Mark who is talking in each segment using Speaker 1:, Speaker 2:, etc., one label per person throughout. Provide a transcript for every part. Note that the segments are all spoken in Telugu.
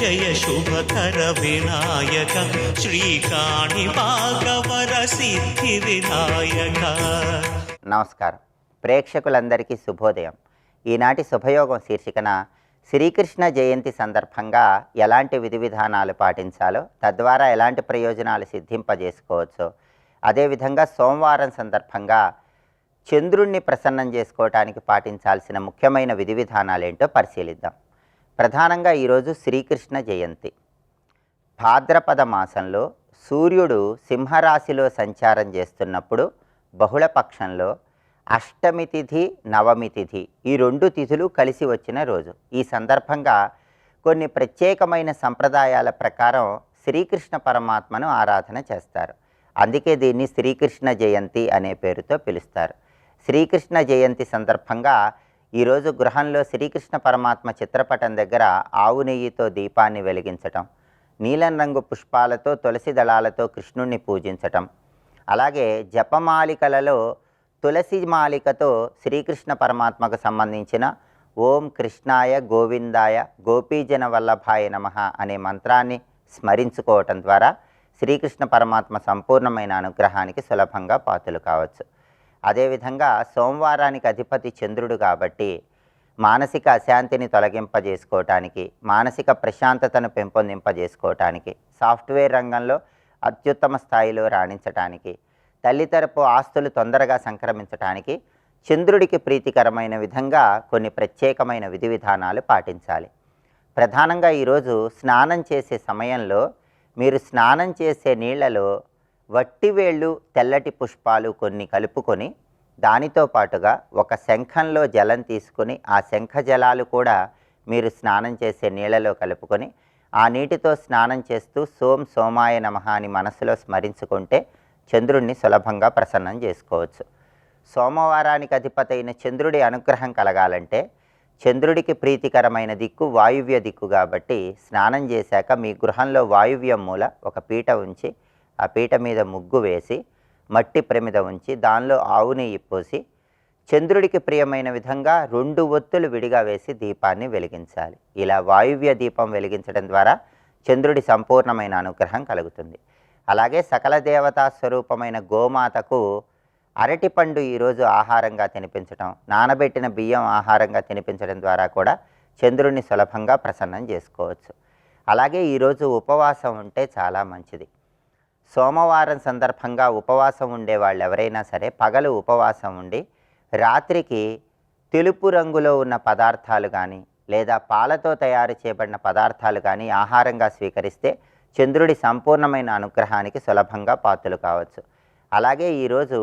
Speaker 1: జయ శుభకర వినాయక శ్రీకాణి భాగవర సిద్ధి వినాయక.
Speaker 2: నమస్కారం. ప్రేక్షకులందరికీ శుభోదయం. ఈనాటి శుభయోగం శీర్షికన శ్రీకృష్ణ జయంతి సందర్భంగా ఎలాంటి విధి విధానాలు పాటించాలో, తద్వారా ఎలాంటి ప్రయోజనాలు సిద్ధింపజేసుకోవచ్చో, అదేవిధంగా సోమవారం సందర్భంగా చంద్రుణ్ణి ప్రసన్నం చేసుకోవటానికి పాటించాల్సిన ముఖ్యమైన విధి విధానాలు ఏంటో పరిశీలిద్దాం. ప్రధానంగా ఈరోజు శ్రీకృష్ణ జయంతి. భాద్రపద మాసంలో సూర్యుడు సింహరాశిలో సంచారం చేస్తున్నప్పుడు బహుళపక్షంలో అష్టమి తిథి, నవమి తిథి ఈ రెండు తిథులు కలిసి వచ్చిన రోజు. ఈ సందర్భంగా కొన్ని ప్రత్యేకమైన సంప్రదాయాల ప్రకారం శ్రీకృష్ణ పరమాత్మను ఆరాధన చేస్తారు. అందుకే దీన్ని శ్రీకృష్ణ జయంతి అనే పేరుతో పిలుస్తారు. శ్రీకృష్ణ జయంతి సందర్భంగా ఈరోజు గృహంలో శ్రీకృష్ణ పరమాత్మ చిత్రపటం దగ్గర ఆవు నెయ్యితో దీపాన్ని వెలిగించటం, నీలం రంగు పుష్పాలతో తులసి దళాలతో కృష్ణుణ్ణి పూజించటం, అలాగే జపమాలికలలో తులసి మాలికతో శ్రీకృష్ణ పరమాత్మకు సంబంధించిన ఓం కృష్ణాయ గోవిందాయ గోపీజన వల్లభాయ నమః అనే మంత్రాన్ని స్మరించుకోవటం ద్వారా శ్రీకృష్ణ పరమాత్మ సంపూర్ణమైన అనుగ్రహానికి సులభంగా పాత్రలు కావచ్చు. అదేవిధంగా సోమవారానికి అధిపతి చంద్రుడు కాబట్టి మానసిక అశాంతిని తొలగింపజేసుకోవటానికి, మానసిక ప్రశాంతతను పెంపొందింపజేసుకోవటానికి, సాఫ్ట్వేర్ రంగంలో అత్యుత్తమ స్థాయిలో రాణించటానికి, తల్లితరపు ఆస్తులు తొందరగా సంక్రమించటానికి చంద్రుడికి ప్రీతికరమైన విధంగా కొన్ని ప్రత్యేకమైన విధి విధానాలు పాటించాలి. ప్రధానంగా ఈరోజు స్నానం చేసే సమయంలో మీరు స్నానం చేసే నీళ్లలో వట్టివేళ్ళు, తెల్లటి పుష్పాలు కొన్ని కలుపుకొని దానితో పాటుగా ఒక శంఖంలో జలం తీసుకుని ఆ శంఖ జలాలు కూడా మీరు స్నానం చేసే నీళ్లలో కలుపుకొని ఆ నీటితో స్నానం చేస్తూ సోం సోమాయ నమః అని మనసులో స్మరించుకుంటే చంద్రుడిని సులభంగా ప్రసన్నం చేసుకోవచ్చు. సోమవారానికి అధిపతి అయిన చంద్రుడి అనుగ్రహం కలగాలంటే చంద్రుడికి ప్రీతికరమైన దిక్కు వాయువ్య దిక్కు కాబట్టి స్నానం చేశాక మీ గృహంలో వాయువ్యం మూల ఒక పీట ఉంచి ఆ పీట మీద ముగ్గు వేసి మట్టి ప్రమిద ఉంచి దానిలో ఆవు నెయ్యి పోసి చంద్రుడికి ప్రియమైన విధంగా 2 ఒత్తులు విడిగా వేసి దీపాన్ని వెలిగించాలి. ఇలా వాయువ్య దీపం వెలిగించడం ద్వారా చంద్రుడి సంపూర్ణమైన అనుగ్రహం కలుగుతుంది. అలాగే సకల దేవతా స్వరూపమైన గోమాతకు అరటిపండు ఈరోజు ఆహారంగా తినిపించడం, నానబెట్టిన బియ్యం ఆహారంగా తినిపించడం ద్వారా కూడా చంద్రుడిని సులభంగా ప్రసన్నం చేసుకోవచ్చు. అలాగే ఈరోజు ఉపవాసం ఉంటే చాలా మంచిది. సోమవారం సందర్భంగా ఉపవాసం ఉండే వాళ్ళు ఎవరైనా సరే పగలు ఉపవాసం ఉండి రాత్రికి తెలుపు రంగులో ఉన్న పదార్థాలు కానీ లేదా పాలతో తయారు చేయబడిన పదార్థాలు కానీ ఆహారంగా స్వీకరిస్తే చంద్రుడి సంపూర్ణమైన అనుగ్రహానికి సులభంగా పాత్రలు కావచ్చు. అలాగే ఈరోజు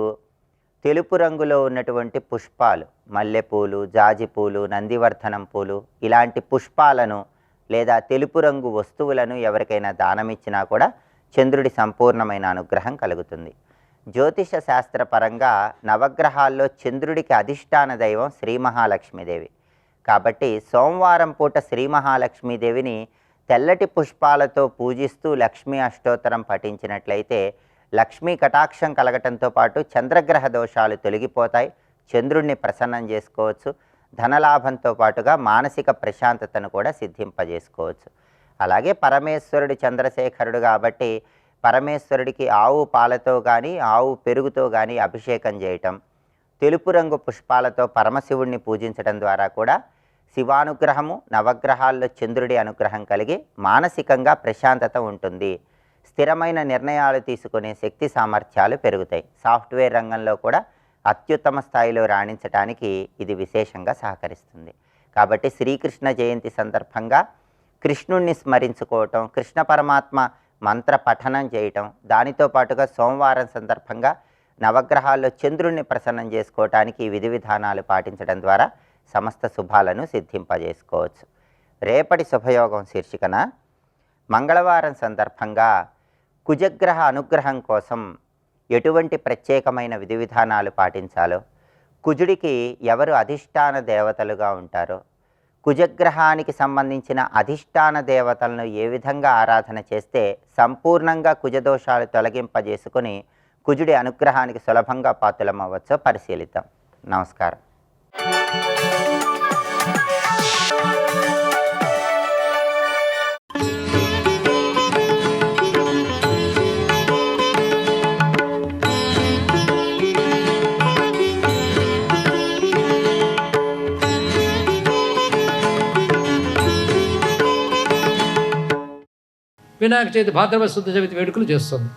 Speaker 2: తెలుపు రంగులో ఉన్నటువంటి పుష్పాలు, మల్లెపూలు, జాజిపూలు, నందివర్ధనం పూలు ఇలాంటి పుష్పాలను లేదా తెలుపు రంగు వస్తువులను ఎవరికైనా దానమిచ్చినా కూడా చంద్రుడి సంపూర్ణమైన అనుగ్రహం కలుగుతుంది. జ్యోతిష శాస్త్రపరంగా నవగ్రహాల్లో చంద్రుడికి అధిష్టాన దైవం శ్రీ మహాలక్ష్మీదేవి కాబట్టి సోమవారం పూట శ్రీ మహాలక్ష్మీదేవిని తెల్లటి పుష్పాలతో పూజిస్తూ లక్ష్మీ అష్టోత్తరం పఠించినట్లయితే లక్ష్మీ కటాక్షం కలగటంతో పాటు చంద్రగ్రహ దోషాలు తొలగిపోతాయి, చంద్రుడిని ప్రసన్నం చేసుకోవచ్చు, ధనలాభంతో పాటుగా మానసిక ప్రశాంతతను కూడా సిద్ధింపజేసుకోవచ్చు. అలాగే పరమేశ్వరుడు చంద్రశేఖరుడు కాబట్టి పరమేశ్వరుడికి ఆవు పాలతో కానీ ఆవు పెరుగుతో కానీ అభిషేకం చేయటం, తెలుపు రంగు పుష్పాలతో పరమశివుణ్ణి పూజించడం ద్వారా కూడా శివానుగ్రహము, నవగ్రహాల్లో చంద్రుడి అనుగ్రహం కలిగి మానసికంగా ప్రశాంతత ఉంటుంది. స్థిరమైన నిర్ణయాలు తీసుకునే శక్తి సామర్థ్యాలు పెరుగుతాయి. సాఫ్ట్వేర్ రంగంలో కూడా అత్యుత్తమ స్థాయిలో రాణించడానికి ఇది విశేషంగా సహకరిస్తుంది. కాబట్టి శ్రీకృష్ణ జయంతి సందర్భంగా కృష్ణుణ్ణి స్మరించుకోవటం, కృష్ణ పరమాత్మ మంత్ర పఠనం చేయటం, దానితో పాటుగా సోమవారం సందర్భంగా నవగ్రహాల్లో చంద్రుణ్ణి ప్రసన్నం చేసుకోవటానికి ఈ విధి విధానాలు పాటించడం ద్వారా సమస్త శుభాలను సిద్ధింపజేసుకోవచ్చు. రేపటి శుభయోగం శీర్షికన మంగళవారం సందర్భంగా కుజగ్రహ అనుగ్రహం కోసం ఎటువంటి ప్రత్యేకమైన విధి విధానాలు పాటించాలో, కుజుడికి ఎవరు అధిష్టాన దేవతలుగా ఉంటారో, కుజగ్రహానికి సంబంధించిన అధిష్టాన దేవతలను ఏ విధంగా ఆరాధన చేస్తే సంపూర్ణంగా కుజదోషాలు తొలగింపజేసుకొని కుజుడి అనుగ్రహానికి సులభంగా పాత్రలమవ్వచ్చో పరిశీలిద్దాం. నమస్కారం.
Speaker 3: వినాయక చవితి భాద్రపద శుద్ధ చవితి వేడుకలు చేస్తుంది.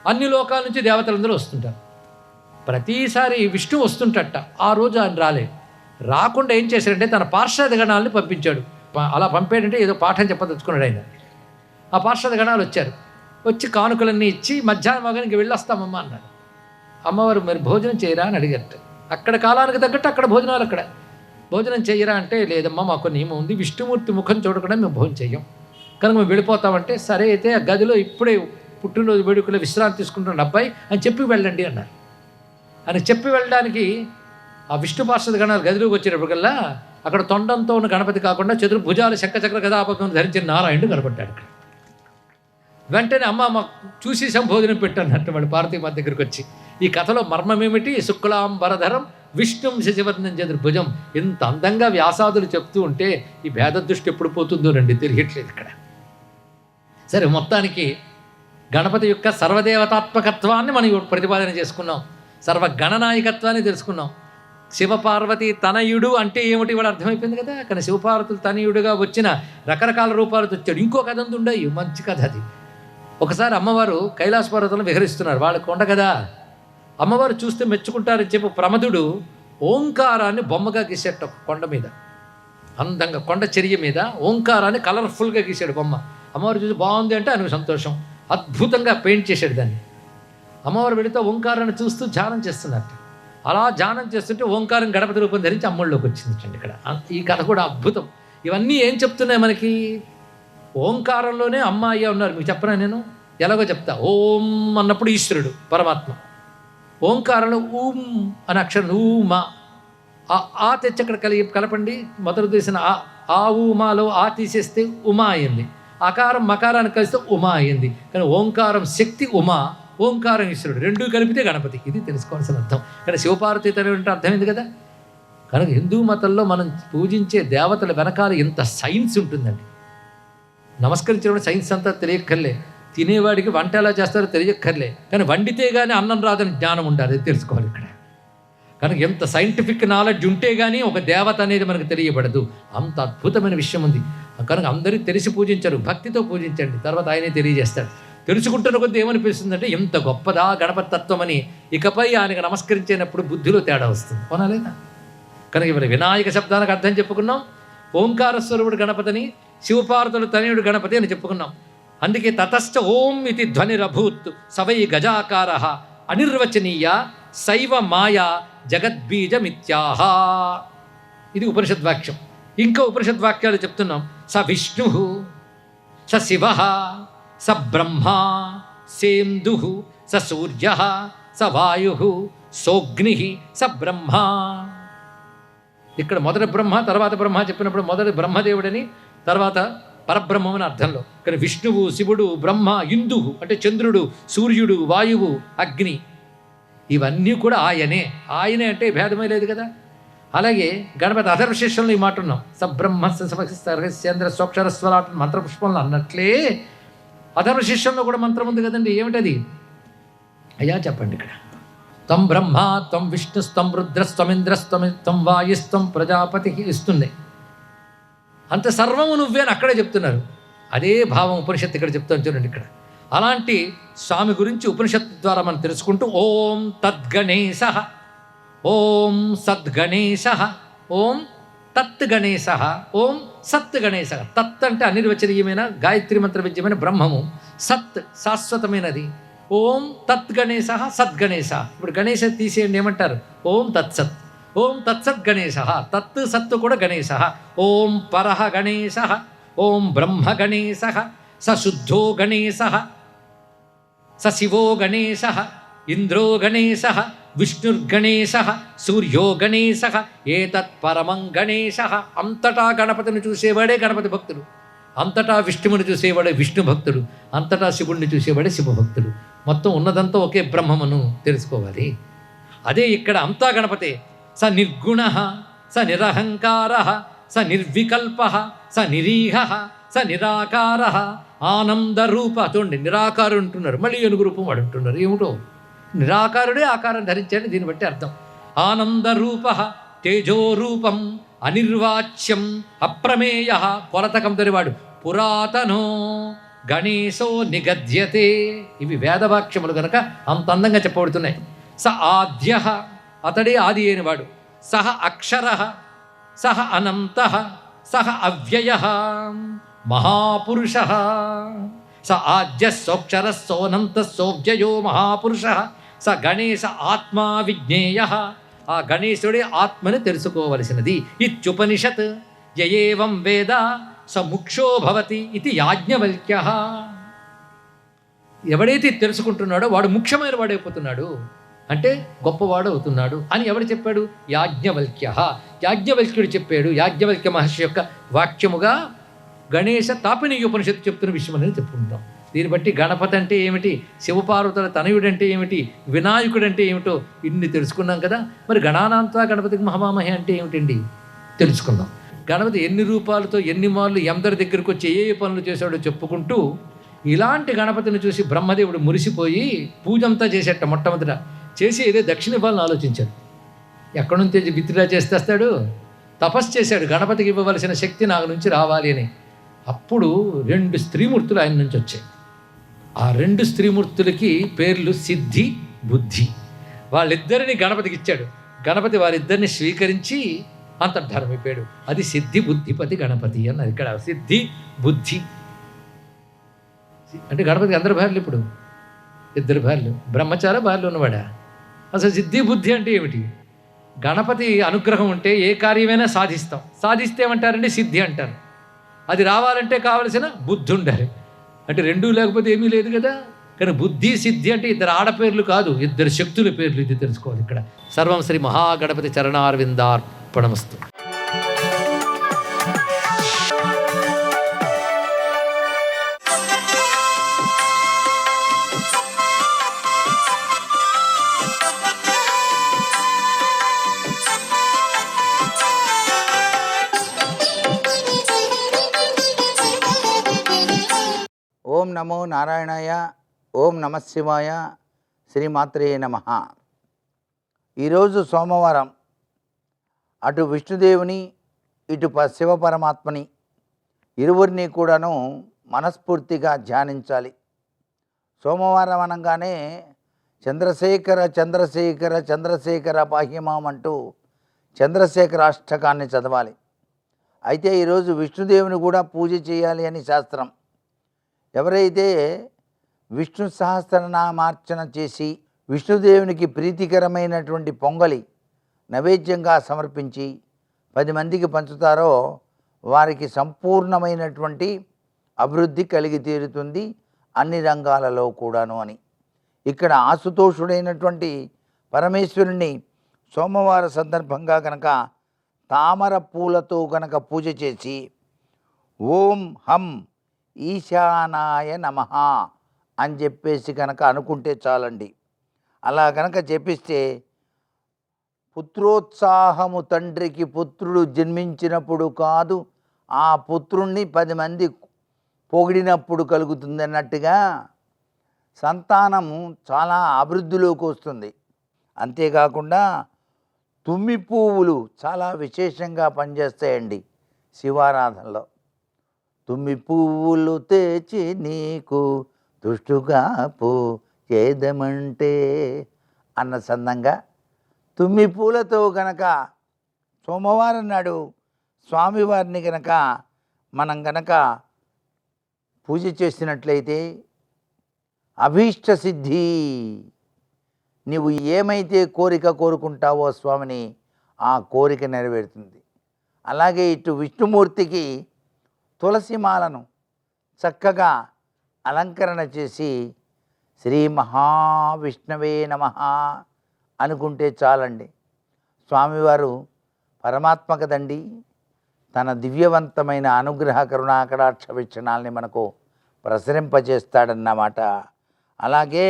Speaker 3: అన్ని లోకాల నుంచి దేవతలందరూ వస్తుంటారు. ప్రతిసారి విష్ణు వస్తుంటట. ఆ రోజు ఆయన రాకుండా ఏం చేశాడంటే తన పార్షద గణాలని పంపించాడు. అలా పంపాడంటే ఏదో పాఠం చెప్పదలుచుకున్నాడు ఆయన. ఆ పార్షద గణాలు వచ్చి కానుకలన్నీ ఇచ్చి మధ్యాహ్నం మగానికి వెళ్ళొస్తామమ్మ అన్నాడు. అమ్మవారు మరి భోజనం చేయరా అని అడిగారట. అక్కడ కాలానికి తగ్గట్టు అక్కడ భోజనాలు, అక్కడ భోజనం చేయరా అంటే లేదమ్మా మాకు నియమం ఉంది, విష్ణుమూర్తి ముఖం చూడకుండా మేము భోజనం చెయ్యం, కనుక మేము వెళ్ళిపోతామంటే సరే అయితే ఆ గదిలో ఇప్పుడే పుట్టినరోజు వేడుకలో విశ్రాంతి తీసుకుంటున్న అబ్బాయి అని చెప్పి వెళ్ళండి అన్నారు. అని చెప్పి వెళ్ళడానికి ఆ విష్ణు పార్షద గణాలు గదిలోకి వచ్చేటప్పటికల్లా అక్కడ తొండంతో ఉన్న గణపతి కాకుండా చతుర్భుజాలు శంఖచక్ర గదాపకం ధరించిన నారాయణుడు కనపడ్డాడు. అక్కడ వెంటనే అమ్మ చూసి సంబోధన పెట్టన్నట్టు వాళ్ళు పార్వతీమాత దగ్గరికి వచ్చి ఈ కథలో మర్మమేమిటి, శుక్లాంబరధరం విష్ణుం శశివర్ణం చతుర్భుజం, ఇంత అందంగా వ్యాసాదులు చెప్తూ ఉంటే ఈ భేద దృష్టి ఎప్పుడు పోతుందోనండి తెలియట్లేదు ఇక్కడ. సరే, మొత్తానికి గణపతి యొక్క సర్వదేవతాత్మకత్వాన్ని మనం ప్రతిపాదన చేసుకున్నాం, సర్వగణనాయకత్వాన్ని తెలుసుకున్నాం. శివపార్వతి తనయుడు అంటే ఏమిటి వాడు అర్థమైపోయింది కదా. కానీ శివపార్వతులు తనయుడుగా వచ్చిన రకరకాల రూపాలతో వచ్చాడు. ఇంకో కథ ఉండయి, మంచి కథ అది. ఒకసారి అమ్మవారు కైలాస పర్వతంలో విహరిస్తున్నారు, వాళ్ళ కొండ కదా. అమ్మవారు చూస్తే మెచ్చుకుంటారని చెప్పి ప్రమదుడు ఓంకారాన్ని బొమ్మగా గీసాడు ఒక కొండ మీద, అందంగా కొండ చర్య మీద ఓంకారాన్ని కలర్ఫుల్గా గీశాడు బొమ్మ. అమ్మవారు చూసి బాగుంది అంటే ఆయనకు సంతోషం, అద్భుతంగా పెయింట్ చేశాడు దాన్ని. అమ్మవారు వెళితే ఓంకారాన్ని చూస్తూ ధ్యానం చేస్తున్నట్టు. అలా ధ్యానం చేస్తుంటే ఓంకారం గణపతి రూపం ధరించి అమ్మళ్ళలోకి వచ్చింది ఇక్కడ. ఈ కథ కూడా అద్భుతం. ఇవన్నీ ఏం చెప్తున్నాయి మనకి? ఓంకారంలోనే అమ్మ అయ్యా ఉన్నారు. మీకు చెప్పనా నేను? ఎలాగో చెప్తా. ఓం అన్నప్పుడు ఈశ్వరుడు పరమాత్మ, ఓంకారంలో ఊం అనే అక్షరం ఊమా, ఆ తెచ్చి అక్కడ కలపండి. మొదలు తీసిన ఆ ఊమాలో ఆ తీసేస్తే ఉమా అయింది, అకారం మకారాన్ని కలిస్తే ఉమా అయింది. కానీ ఓంకారం శక్తి ఉమా, ఓంకారం ఈశ్వరుడు, రెండూ కలిపితే గణపతి. ఇది తెలుసుకోవాల్సిన అర్థం. కానీ శివపార్వతి తన అర్థమైంది కదా. కనుక హిందూ మతంలో మనం పూజించే దేవతల వెనకాల ఎంత సైన్స్ ఉంటుందండి. నమస్కరించడం సైన్స్ అంతా తెలియక్కర్లే, తినేవాడికి వంట ఎలా చేస్తారో తెలియక్కర్లే, కానీ వండితే కానీ అన్నం రాదని జ్ఞానం ఉండాలి, అది తెలుసుకోవాలి ఇక్కడ. కనుక ఎంత సైంటిఫిక్ నాలెడ్జ్ ఉంటే కానీ ఒక దేవత అనేది మనకు తెలియబడదు. అంత అద్భుతమైన విషయం ఉంది. కనుక అందరూ తెలిసి పూజించరు, భక్తితో పూజించండి, తర్వాత ఆయనే తెలియజేస్తాడు. తెలుసుకుంటున్న కొద్ది ఏమనిపిస్తుందంటే ఎంత గొప్పదా గణపతి తత్వం అని. ఇకపై ఆయనకు నమస్కరించేటప్పుడు బుద్ధిలో తేడా వస్తుంది, అవునా లేదా? కనుక ఇవాళ వినాయక శబ్దానికి అర్థం చెప్పుకున్నాం, ఓంకార స్వరూపుడు గణపతిని, శివపార్వతులు తనయుడు గణపతి అని చెప్పుకున్నాం. అందుకే తతశ్చ ఓం ఇది ధ్వనిరభూత్ సవై గజాకార అనిర్వచనీయ శైవ మాయా జగద్బీజమిత్యాహ. ఇది ఉపనిషద్వాక్యం. ఇంకా ఉపనిషద్వాక్యాలు చెప్తున్నాం. స విష్ణు, స శివ, స బ్రహ్మ, సేందు, స సూర్య, స వాయు, సోగ్ని, స బ్రహ్మ. ఇక్కడ మొదటి బ్రహ్మ తర్వాత బ్రహ్మ చెప్పినప్పుడు మొదటి బ్రహ్మదేవుడని, తర్వాత పరబ్రహ్మం అని అర్థంలో. కానీ విష్ణువు, శివుడు, బ్రహ్మ, ఇందు అంటే చంద్రుడు, సూర్యుడు, వాయువు, అగ్ని, ఇవన్నీ కూడా ఆయనే. ఆయనే అంటే భేదమే లేదు కదా. అలాగే గణపతి అథర్వశీర్షంలో ఈ మాట ఉన్నాం. సబ్రహ్మ సరహస్యేంద్ర స్వక్షరస్వరాట్ మంత్రపుష్పంలో అన్నట్లే అథర్వశీర్షంలో కూడా మంత్రం ఉంది కదండి. ఏమిటది? అయ్యా చెప్పండి ఇక్కడ. తం బ్రహ్మ, తం విష్ణుస్తం రుద్రస్త్వమింద్రస్త్వం, తం వాయుస్త్వం ప్రజాపతి ఇస్తుంది. అంత సర్వము నువ్వే అని అక్కడే చెప్తున్నారు. అదే భావం ఉపనిషత్తు ఇక్కడ చెప్తాను చూడండి ఇక్కడ. అలాంటి స్వామి గురించి ఉపనిషత్తు ద్వారా మనం తెలుసుకుంటూ ఓం తద్గణేశ, ఓం సద్గణేశ, ఓం తత్ గణేశ, ఓం సత్ గణేశ. తత్ అంటే అనిర్వచనీయమైన గాయత్రి మంత్ర విద్యమైన బ్రహ్మము, సత్ శాశ్వతమైనది. ఓం తత్ గణేశ, సద్గణేశ. ఇప్పుడు గణేశ తీసేయండి, ఏమంటారు? ఓం తత్సత్, ఓం తత్సత్ గణేశ. తత్ సత్తు కూడా గణేశ. ఓం పరః గణేశ, ఓం బ్రహ్మ గణేశ, స శుద్ధో గణేశ, స శివో గణేశ, ఇంద్రో గణేశ, విష్ణుర్గణేశ, సూర్యో గణేశ, ఏతత్ పరమం గణేశ. అంతటా గణపతిని చూసేవాడే గణపతి భక్తుడు, అంతటా విష్ణువుని చూసేవాడే విష్ణు భక్తుడు, అంతటా శివుడిని చూసేవాడే శివభక్తుడు. మొత్తం ఉన్నదంతా ఒకే బ్రహ్మమును తెలుసుకోవాలి. అదే ఇక్కడ అంతా గణపతే. స నిర్గుణ, స నిరహంకార, స నిర్వికల్ప, స నిరీహ, స నిరాకార, ఆనందరూప. చూడండి, నిరాకారు అంటున్నారు, మళ్ళీ ఏనుగు రూపం వాడు అంటున్నారు. ఏమిటో నిరాకారుడే ఆకారం ధరించాడు, దీన్ని బట్టి అర్థం. ఆనందరూప, తేజోరూపం, అనిర్వాచ్యం, అప్రమేయ, కొలతకం దొరివాడు. పురాతనో గణేశో నిగద్యతే. ఇవి వేదవాక్యములు గనక అంత అందంగా చెప్పబడుతున్నాయి. స ఆద్య, అతడే ఆది అయినవాడు. సహ అక్షర, సహ అనంత, సహ అవ్యయ, మహాపురుష. స ఆద్య సోక్షర సోనంత సోవ్యయో మహాపురుష. స గణేశ ఆత్మా విజ్ఞేయ. ఆ గణేశుడే ఆత్మని తెలుసుకోవలసినది. ఇత్యుపనిషత్. యయేవం వేద స ముక్షో భవతి ఇది యాజ్ఞవల్క్య. ఎవడైతే తెలుసుకుంటున్నాడో వాడు ముఖ్యమైన వాడైపోతున్నాడు, అంటే గొప్పవాడు అవుతున్నాడు అని ఎవడు చెప్పాడు? యాజ్ఞవల్క్య. యాజ్ఞవల్క్యుడు చెప్పాడు. యాజ్ఞవల్క్య మహర్షి యొక్క వాక్యముగా గణేశ తాపినీయ ఉపనిషత్తు చెప్తున్న విషయం అనేది చెప్పుకుంటాం. దీన్ని బట్టి గణపతి అంటే ఏమిటి, శివపార్వతుల తనయుడంటే ఏమిటి, వినాయకుడు అంటే ఏమిటో ఇన్ని తెలుసుకున్నాం కదా. మరి గణానాంతా గణపతికి మహామామహి అంటే ఏమిటండి తెలుసుకుందాం. గణపతి ఎన్ని రూపాలతో ఎన్ని మార్లు ఎందరి దగ్గరికి వచ్చి ఏ పనులు చేశాడో చెప్పుకుంటూ, ఇలాంటి గణపతిని చూసి బ్రహ్మదేవుడు మురిసిపోయి పూజంతా చేసేట. మొట్టమొదట చేసి ఏదో దక్షిణ ఇవ్వాలని ఆలోచించాడు. ఎక్కడి నుంచి విత్డ్రా చేస్తేస్తాడు? తపస్సు చేశాడు, గణపతికి ఇవ్వవలసిన శక్తి నాకు నుంచి రావాలి అని. అప్పుడు 2 స్త్రీమూర్తులు ఆయన నుంచి వచ్చాయి. ఆ 2 స్త్రీమూర్తులకి పేర్లు సిద్ధి, బుద్ధి. వాళ్ళిద్దరిని గణపతికి ఇచ్చాడు. గణపతి వారిద్దరిని స్వీకరించి అంతర్ధానమైపోయాడు. అది సిద్ధి బుద్ధిపతి గణపతి అన్నారు. ఇక్కడ సిద్ధి బుద్ధి అంటే గణపతికి అందరు భార్యలు, ఇప్పుడు 2 భార్యలు. బ్రహ్మచార భార్యలు ఉన్నవాడా? అసలు సిద్ధి బుద్ధి అంటే ఏమిటి? గణపతి అనుగ్రహం ఉంటే ఏ కార్యమైనా సాధిస్తాం. సాధిస్తే ఏమంటారండి? సిద్ధి అంటారు. అది రావాలంటే కావలసిన బుద్ధి ఉండాలి. అంటే 2 లేకపోతే ఏమీ లేదు కదా. కానీ బుద్ధి సిద్ధి అంటే 2 ఆడపేర్లు కాదు, 2 శక్తుల పేర్లు. ఇది తెలుసుకోవాలి ఇక్కడ. సర్వం శ్రీ మహాగణపతి చరణారవిందార్పణమస్తు.
Speaker 4: ఓం నమో నారాయణాయ. ఓం నమశివాయ. శ్రీమాత్రే నమః. ఈరోజు సోమవారం. అటు విష్ణుదేవుని ఇటు శివపరమాత్మని ఇరువురిని కూడాను మనస్ఫూర్తిగా ధ్యానించాలి. సోమవారం అనగానే చంద్రశేఖర చంద్రశేఖర చంద్రశేఖర పాహ్యమాం అంటూ చంద్రశేఖర అష్టకాన్ని చదవాలి. అయితే ఈరోజు విష్ణుదేవుని కూడా పూజ చేయాలి అని శాస్త్రం. ఎవరైతే విష్ణు సహస్రనామార్చన చేసి విష్ణుదేవునికి ప్రీతికరమైనటువంటి పొంగలి నైవేద్యంగా సమర్పించి 10 మందికి పంచుతారో వారికి సంపూర్ణమైనటువంటి అభివృద్ధి కలిగి తీరుతుంది అన్ని రంగాలలో కూడాను అని. ఇక్కడ ఆశుతోషుడైనటువంటి పరమేశ్వరుని సోమవార సందర్భంగా కనుక తామర పూలతో కనుక పూజ చేసి ఓం హం ఈశానాయ నమః అని చెప్పేసి కనుక అనుకుంటే చాలండి. అలా కనుక చెప్పిస్తే పుత్రోత్సాహము తండ్రికి పుత్రుడు జన్మించినప్పుడు కాదు, ఆ పుత్రుణ్ణి 10 మంది పొగిడినప్పుడు కలుగుతుంది అన్నట్టుగా సంతానము చాలా అభివృద్ధిలోకి వస్తుంది. అంతేకాకుండా తుమ్మి పువ్వులు చాలా విశేషంగా పనిచేస్తాయండి శివారాధనలో. తుమ్మి పువ్వులు తెచ్చి నీకు దుష్టుగా పూ చేదమంటే అన్న సందంగా తుమ్మి పూలతో గనక సోమవారం నాడు స్వామివారిని గనక మనం గనక పూజ చేసినట్లయితే అభీష్ట సిద్ధి. నీవు ఏమైతే కోరిక కోరుకుంటావో స్వామిని ఆ కోరిక నెరవేరుతుంది. అలాగే ఇటు విష్ణుమూర్తికి తులసిమాలను చక్కగా అలంకరణ చేసి శ్రీ మహావిష్ణవే నమః అనుకుంటే చాలండి. స్వామివారు పరమాత్మ కదండి, తన దివ్యవంతమైన అనుగ్రహ కరుణాకటాక్ష వీక్షణాలని మనకు ప్రసరింపజేస్తాడన్నమాట. అలాగే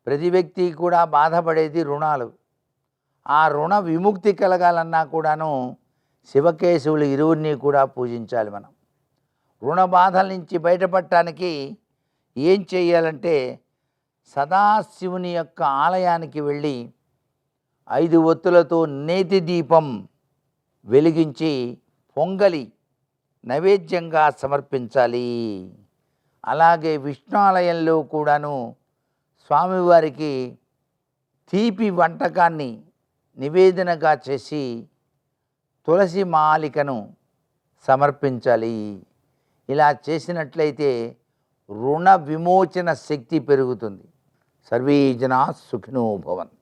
Speaker 4: ప్రతి వ్యక్తి కూడా బాధపడేది రుణాలు. ఆ రుణ విముక్తి కలగాలన్నా కూడాను శివకేశవులు ఇరువురిని కూడా పూజించాలి. మనం రుణ బాధల నుంచి బయటపడటానికి ఏం చేయాలంటే సదాశివుని యొక్క ఆలయానికి వెళ్ళి 5 ఒత్తులతో నేతి దీపం వెలిగించి పొంగలి నైవేద్యంగా సమర్పించాలి. అలాగే విష్ణు ఆలయంలో కూడాను స్వామివారికి తీపి వంటకాన్ని నివేదనగా చేసి తులసి మాలికను సమర్పించాలి. ఇలా చేసినట్లయితే రుణ విమోచన శక్తి పెరుగుతుంది. సర్వే జనా సుఖినో భవంతు.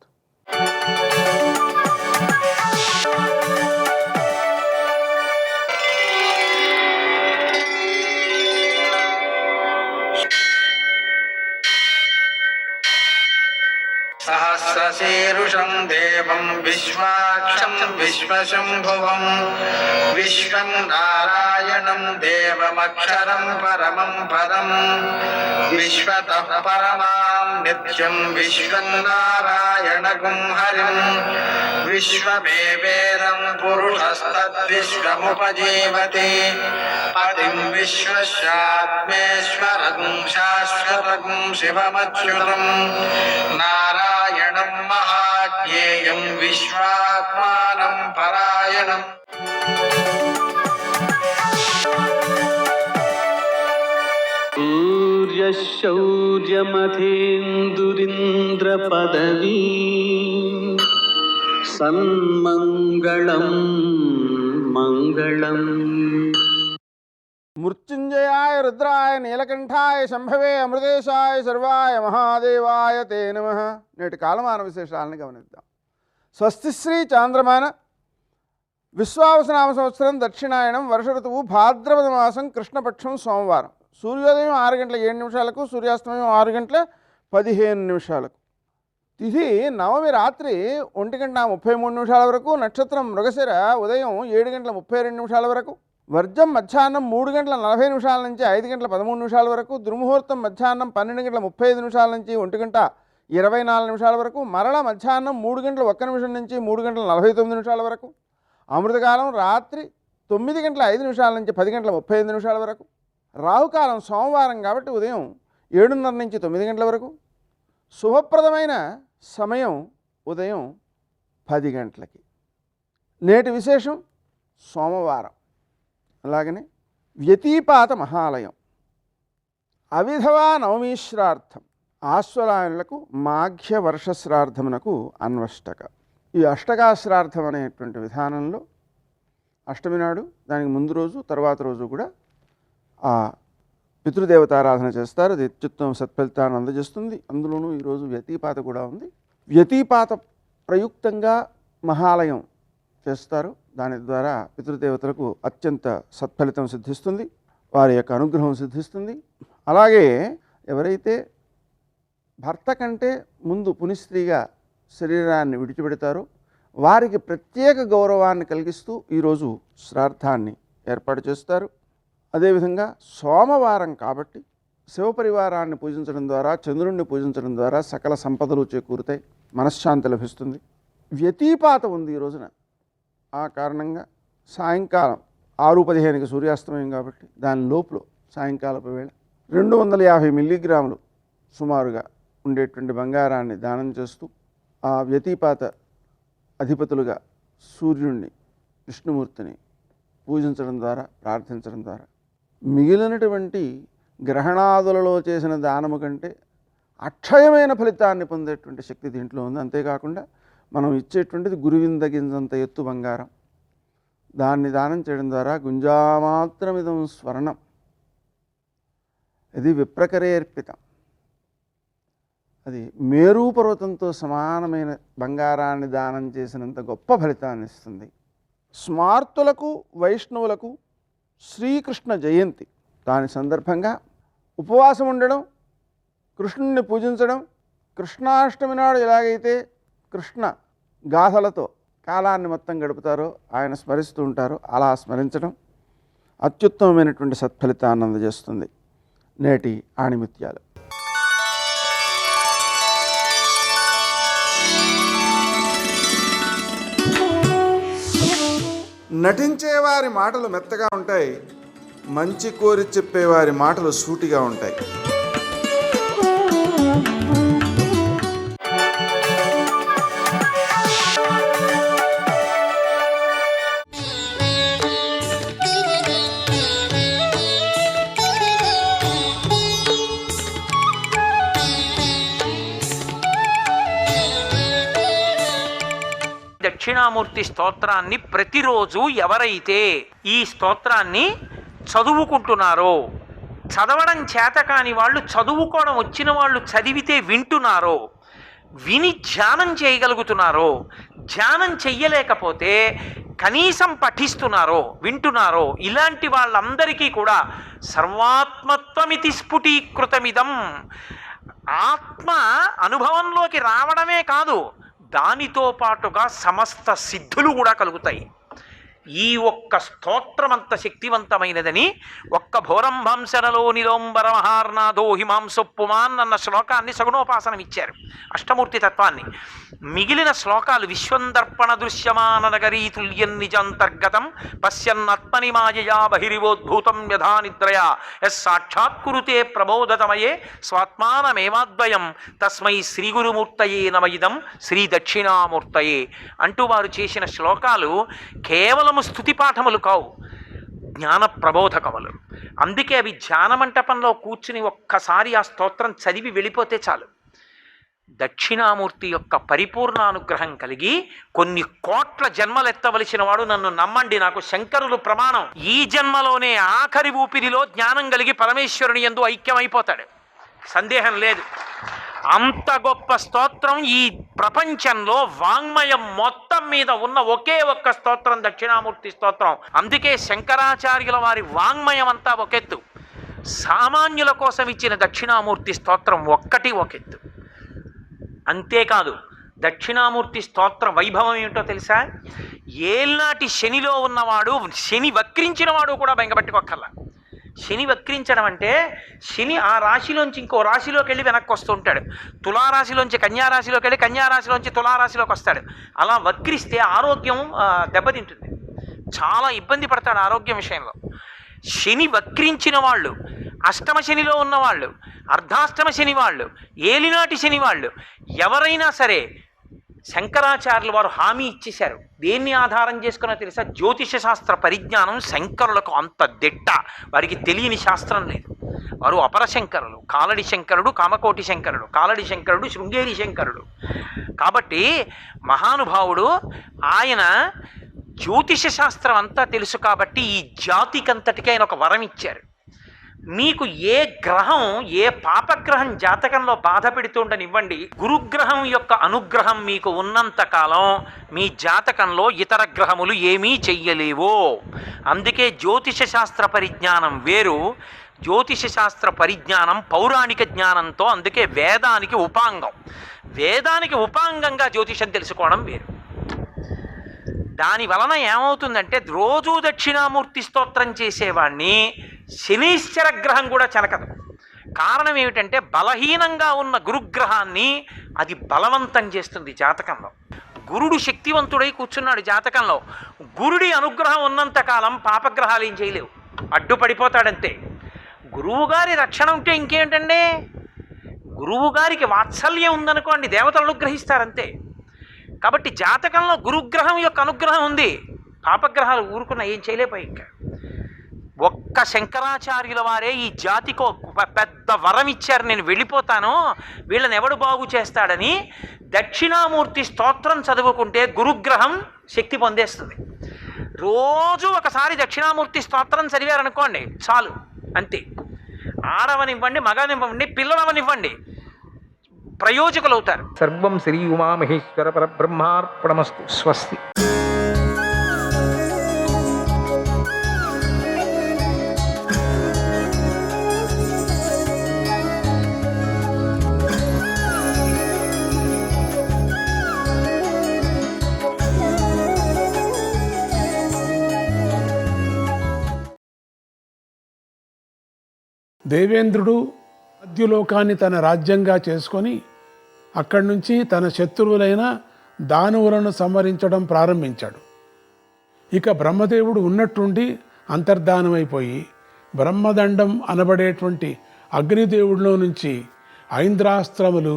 Speaker 5: సహస్రశీరుషం దేవం విశ్వాక్షం విశ్వశంభువం విశ్వం నారాయణం దేవమక్షరం పరమం పదం విశ్వతః పరమాం నిత్యం విశ్వం నారాయణగుం హరిం విశ్వమేవేదం పురుషస్తద్విశ్వముపజీవతి పతిం విశ్వస్యాత్మేశ్వరం శాశ్వతం శివమచ్యుతం నారాయణం మహాజ్ఞేయం విశ్వాత్మానం పరాయణం.
Speaker 6: సూర్యశౌర్యమథేంద్రపదవీ సన్మంగళం మంగళం.
Speaker 7: మృత్యుంజయాయ రుద్రాయ నీలకంఠాయ శంభవే అమృతేశాయ సర్వాయ మహాదేవాయ తే నమః. నేటి కాలమాన విశేషాలను గమనిద్దాం. స్వస్తిశ్రీ చాంద్రమాన విశ్వావసనామ సంవత్సరం దక్షిణాయనం వర్ష ఋతువు భాద్రపద మాసం కృష్ణపక్షం సోమవారం. సూర్యోదయం 6 గంటల 7 నిమిషాలకు, సూర్యాస్తమయం 6 గంటల 15 నిమిషాలకు. తిథి నవమి రాత్రి 1 గంట 33 నిమిషాల వరకు, నక్షత్రం మృగశిర ఉదయం 7 గంటల 32 నిమిషాల వరకు, వర్జం మధ్యాహ్నం 3 గంటల 40 నిమిషాల నుంచి 5 గంటల 13 నిమిషాల వరకు, దుర్ముహూర్తం మధ్యాహ్నం 12 గంటల 35 నిమిషాల నుంచి 1 గంట 24 నిమిషాల వరకు, మరల మధ్యాహ్నం 3 గంటల 1 నిమిషం నుంచి 3 గంటల 49 నిమిషాల వరకు, అమృతకాలం రాత్రి 9 గంటల 5 నిమిషాల నుంచి 10 గంటల 35 నిమిషాల వరకు, రాహుకాలం సోమవారం కాబట్టి ఉదయం 7:30 నుంచి 9 గంటల వరకు, శుభప్రదమైన సమయం ఉదయం 10 గంటలకి. నేటి విశేషం సోమవారం. అలాగనే వ్యతిపాత మహాలయం, అవిధవా నవమీశ్రార్థం, ఆశ్వలాయనులకు మాఘ్య వర్ష శ్రాద్ధమునకు అన్వష్టక. ఈ అష్టకాశ్రార్థం అనేటువంటి విధానంలో అష్టమి నాడు, దానికి ముందు రోజు, తర్వాత రోజు కూడా ఆ పితృదేవతారాధన చేస్తారు. అది అత్యుత్తమ సత్ఫలితాన్ని అందజేస్తుంది. అందులోనూ ఈరోజు వ్యతిపాత కూడా ఉంది. వ్యతిపాత ప్రయుక్తంగా మహాలయం చేస్తారు. దాని ద్వారా పితృదేవతలకు అత్యంత సత్ఫలితం సిద్ధిస్తుంది, వారి యొక్క అనుగ్రహం సిద్ధిస్తుంది. అలాగే ఎవరైతే భర్త కంటే ముందు పునిస్త్రీగా శరీరాన్ని విడిచిపెడతారో వారికి ప్రత్యేక గౌరవాన్ని కలిగిస్తూ ఈరోజు శ్రాద్ధాన్ని ఏర్పాటు చేస్తారు. అదేవిధంగా సోమవారం కాబట్టి శివపరివారాన్ని పూజించడం ద్వారా, చంద్రుణ్ణి పూజించడం ద్వారా సకల సంపదలు చేకూరుతాయి, మనశ్శాంతి లభిస్తుంది. వ్యతిపాతం ఉంది ఈ రోజున. ఆ కారణంగా సాయంకాలం 6:15కి సూర్యాస్తమయం కాబట్టి దాని లోపల సాయంకాలపు వేళ 250 మిల్లీగ్రాములు సుమారుగా ఉండేటువంటి బంగారాన్ని దానం చేస్తూ ఆ వ్యతిపాత అధిపతులుగా సూర్యుడిని, విష్ణుమూర్తిని పూజించడం ద్వారా, ప్రార్థించడం ద్వారా మిగిలినటువంటి గ్రహణాదులలో చేసిన దానము కంటే అక్షయమైన ఫలితాన్ని పొందేటువంటి శక్తి దీంట్లో ఉంది. అంతేకాకుండా మనం ఇచ్చేటువంటిది గురువిందగింజంత ఎత్తు బంగారం. దాన్ని దానం చేయడం ద్వారా గుంజామాత్రమిదం స్వర్ణం ఇది విప్రకరేర్పితం, అది మేరు పర్వతంతో సమానమైన బంగారాన్ని దానం చేసినంత గొప్ప ఫలితాన్ని ఇస్తుంది. స్మార్తులకు, వైష్ణవులకు శ్రీకృష్ణ జయంతి. దాని సందర్భంగా ఉపవాసం ఉండడం, కృష్ణుడిని పూజించడం, కృష్ణాష్టమి నాడు ఎలాగైతే కృష్ణ గాథలతో కాలాన్ని మొత్తం గడుపుతారో, ఆయన స్మరిస్తూ ఉంటారో అలా స్మరించడం అత్యుత్తమమైనటువంటి సత్ఫలితాన్ని అందజేస్తుంది. నేటి ఆణిముత్యాలు. నటించేవారి మాటలు మెత్తగా ఉంటాయి, మంచి కోరి చెప్పేవారి మాటలు సూటిగా ఉంటాయి.
Speaker 8: దక్షిణామూర్తి స్తోత్రాన్ని ప్రతిరోజు ఎవరైతే ఈ స్తోత్రాన్ని చదువుకుంటున్నారో, చదవడం చేత కాని వాళ్ళు చదువుకోవడం వచ్చిన వాళ్ళు చదివితే వింటున్నారో, విని ధ్యానం చేయగలుగుతున్నారో, ధ్యానం చెయ్యలేకపోతే కనీసం పఠిస్తున్నారో, వింటున్నారో, ఇలాంటి వాళ్ళందరికీ కూడా సర్వాత్మత్వమితి స్ఫుటీకృతమిదం, ఆత్మ అనుభవంలోకి రావడమే కాదు, దానితో పాటుగా సమస్త సిద్ధులు కూడా కలుగుతాయి. ఈ ఒక్క స్తోత్రం అంత శక్తివంతమైనదని ఒక్క భోరంభంశనలో నిలోంబర మహార్నాథో హిమాంసొప్పుమాన్ అన్న శ్లోకాన్ని సగుణోపాసనం ఇచ్చారు, అష్టమూర్తి తత్వాన్ని. మిగిలిన శ్లోకాలు విశ్వందర్పణ దృశ్యమాన నగరీ తుల్యం నిజాంతర్గతం పశ్యన్నాత్మని మాయయా బహిరివోద్భూతం యథా నిద్రయా యస్ సాక్షాత్కురుతే ప్రబోధతమయే స్వాత్మానమేవాద్వయం తస్మై శ్రీగురుమూర్తయే నమయిదం శ్రీ దక్షిణామూర్తయే అంటూ వారు చేసిన శ్లోకాలు కేవలము స్తుతి పాఠములు కావు, జ్ఞాన ప్రబోధకములు. అందుకే అవి ధ్యాన మంటపంలో కూర్చుని ఒక్కసారి ఆ స్తోత్రం చదివి వెళ్ళిపోతే చాలు. దక్షిణామూర్తి యొక్క పరిపూర్ణ అనుగ్రహం కలిగి కొన్ని కోట్ల జన్మలెత్తవలసిన వాడు నన్ను నమ్మండి, నాకు శంకరులు ప్రమాణం, ఈ జన్మలోనే ఆఖరి ఊపిరిలో జ్ఞానం కలిగి పరమేశ్వరుని యందు ఐక్యమైపోతాడు, సందేహం లేదు. అంత గొప్ప స్తోత్రం ఈ ప్రపంచంలో వాంగ్మయం మొత్తం మీద ఉన్న ఒకే ఒక్క స్తోత్రం దక్షిణామూర్తి స్తోత్రం. అందుకే శంకరాచార్యుల వారి వాంగ్మయం అంతా ఒకెత్తు, సామాన్యుల కోసం ఇచ్చిన దక్షిణామూర్తి స్తోత్రం ఒక్కటి ఒకెత్తు. అంతేకాదు, దక్షిణామూర్తి స్తోత్ర వైభవం ఏమిటో తెలుసా? ఏల్నాటి శనిలో ఉన్నవాడు, శని వక్రించిన వాడు కూడా బెంగపెట్టుకోక్కర్లా. శని వక్రించడం అంటే శని ఆ రాశిలోంచి ఇంకో రాశిలోకి వెళ్ళి వెనక్కి వస్తూ ఉంటాడు, తులారాశిలోంచి కన్యారాశిలోకి వెళ్ళి కన్యారాశిలోంచి తులారాశిలోకి వస్తాడు. అలా వక్రిస్తే ఆరోగ్యం దెబ్బతింటుంది, చాలా ఇబ్బంది పడతాడు ఆరోగ్యం విషయంలో. శని వక్రించిన వాళ్ళు, అష్టమ శనిలో ఉన్నవాళ్ళు, అర్ధాష్టమ శని వాళ్ళు, ఏలినాటి శని వాళ్ళు ఎవరైనా సరే శంకరాచార్యులు వారు హామీ ఇచ్చేశారు. దేన్ని ఆధారం చేసుకున్నా తెలుసా? జ్యోతిష శాస్త్ర పరిజ్ఞానం శంకరులకు అంత దిట్ట, వారికి తెలియని శాస్త్రం లేదు. వారు అపర శంకరులు, కాలడి శంకరుడు, కామకోటి శంకరుడు, కాలడి శంకరుడు, శృంగేరి శంకరుడు. కాబట్టి మహానుభావుడు ఆయన జ్యోతిష శాస్త్రం అంతా తెలుసు కాబట్టి ఈ జాతికంతటికి ఆయన ఒక వరం ఇచ్చారు. మీకు ఏ గ్రహం, ఏ పాపగ్రహం జాతకంలో బాధ పెడుతుండనివ్వండి, గురుగ్రహం యొక్క అనుగ్రహం మీకు ఉన్నంతకాలం మీ జాతకంలో ఇతర గ్రహములు ఏమీ చెయ్యలేవో. అందుకే జ్యోతిష శాస్త్ర పరిజ్ఞానం వేరు, జ్యోతిష శాస్త్ర పరిజ్ఞానం పౌరాణిక జ్ఞానంతో, అందుకే వేదానికి ఉపాంగం. వేదానికి ఉపాంగంగా జ్యోతిషం తెలుసుకోవడం వేరు. దాని వలన ఏమవుతుందంటే రోజు దక్షిణామూర్తి స్తోత్రం చేసేవాడిని శనీశ్వర గ్రహం కూడా చెనకదు. కారణం ఏమిటంటే బలహీనంగా ఉన్న గురుగ్రహాన్ని అది బలవంతం చేస్తుంది జాతకంలో. గురుడు శక్తివంతుడై కూర్చున్నాడు జాతకంలో, గురుడి అనుగ్రహం ఉన్నంతకాలం పాపగ్రహాలు ఏం చేయలేవు, అడ్డుపడిపోతాడంతే. గురువుగారి రక్షణ ఉంటే ఇంకేంటండి, గురువుగారికి వాత్సల్యం ఉందనుకోండి దేవతలు అనుగ్రహిస్తారంతే. కాబట్టి జాతకంలో గురుగ్రహం యొక్క అనుగ్రహం ఉంది, పాపగ్రహాలు ఊరుకున్న ఏం చేయలేపోయి. ఇంకా ఒక్క శంకరాచార్యుల వారే ఈ జాతికి పెద్ద వరం ఇచ్చారు, నేను వెళ్ళిపోతాను వీళ్ళని ఎవడు బాగు చేస్తాడని. దక్షిణామూర్తి స్తోత్రం చదువుకుంటే గురుగ్రహం శక్తి పొందేస్తుంది. రోజు ఒకసారి దక్షిణామూర్తి స్తోత్రం చదివారనుకోండి చాలు, అంతే. ఆడవనివ్వండి, మగనివ్వండి, పిల్లలవనివ్వండి, ప్రయోజకులవుతారు.
Speaker 9: సర్వం శ్రీ ఉమామహేశ్వర పరబ్రహ్మార్పణమస్తు. స్వస్తి.
Speaker 10: దేవేంద్రుడు మధ్యలోకాన్ని తన రాజ్యంగా చేసుకొని అక్కడి నుంచి తన శత్రువులైన దానవులను సంహరించడం ప్రారంభించాడు. ఇక బ్రహ్మదేవుడు ఉన్నట్టుండి అంతర్ధానమైపోయి బ్రహ్మదండం అనబడేటువంటి అగ్నిదేవుడిలో నుంచి ఐంద్రాస్త్రములు,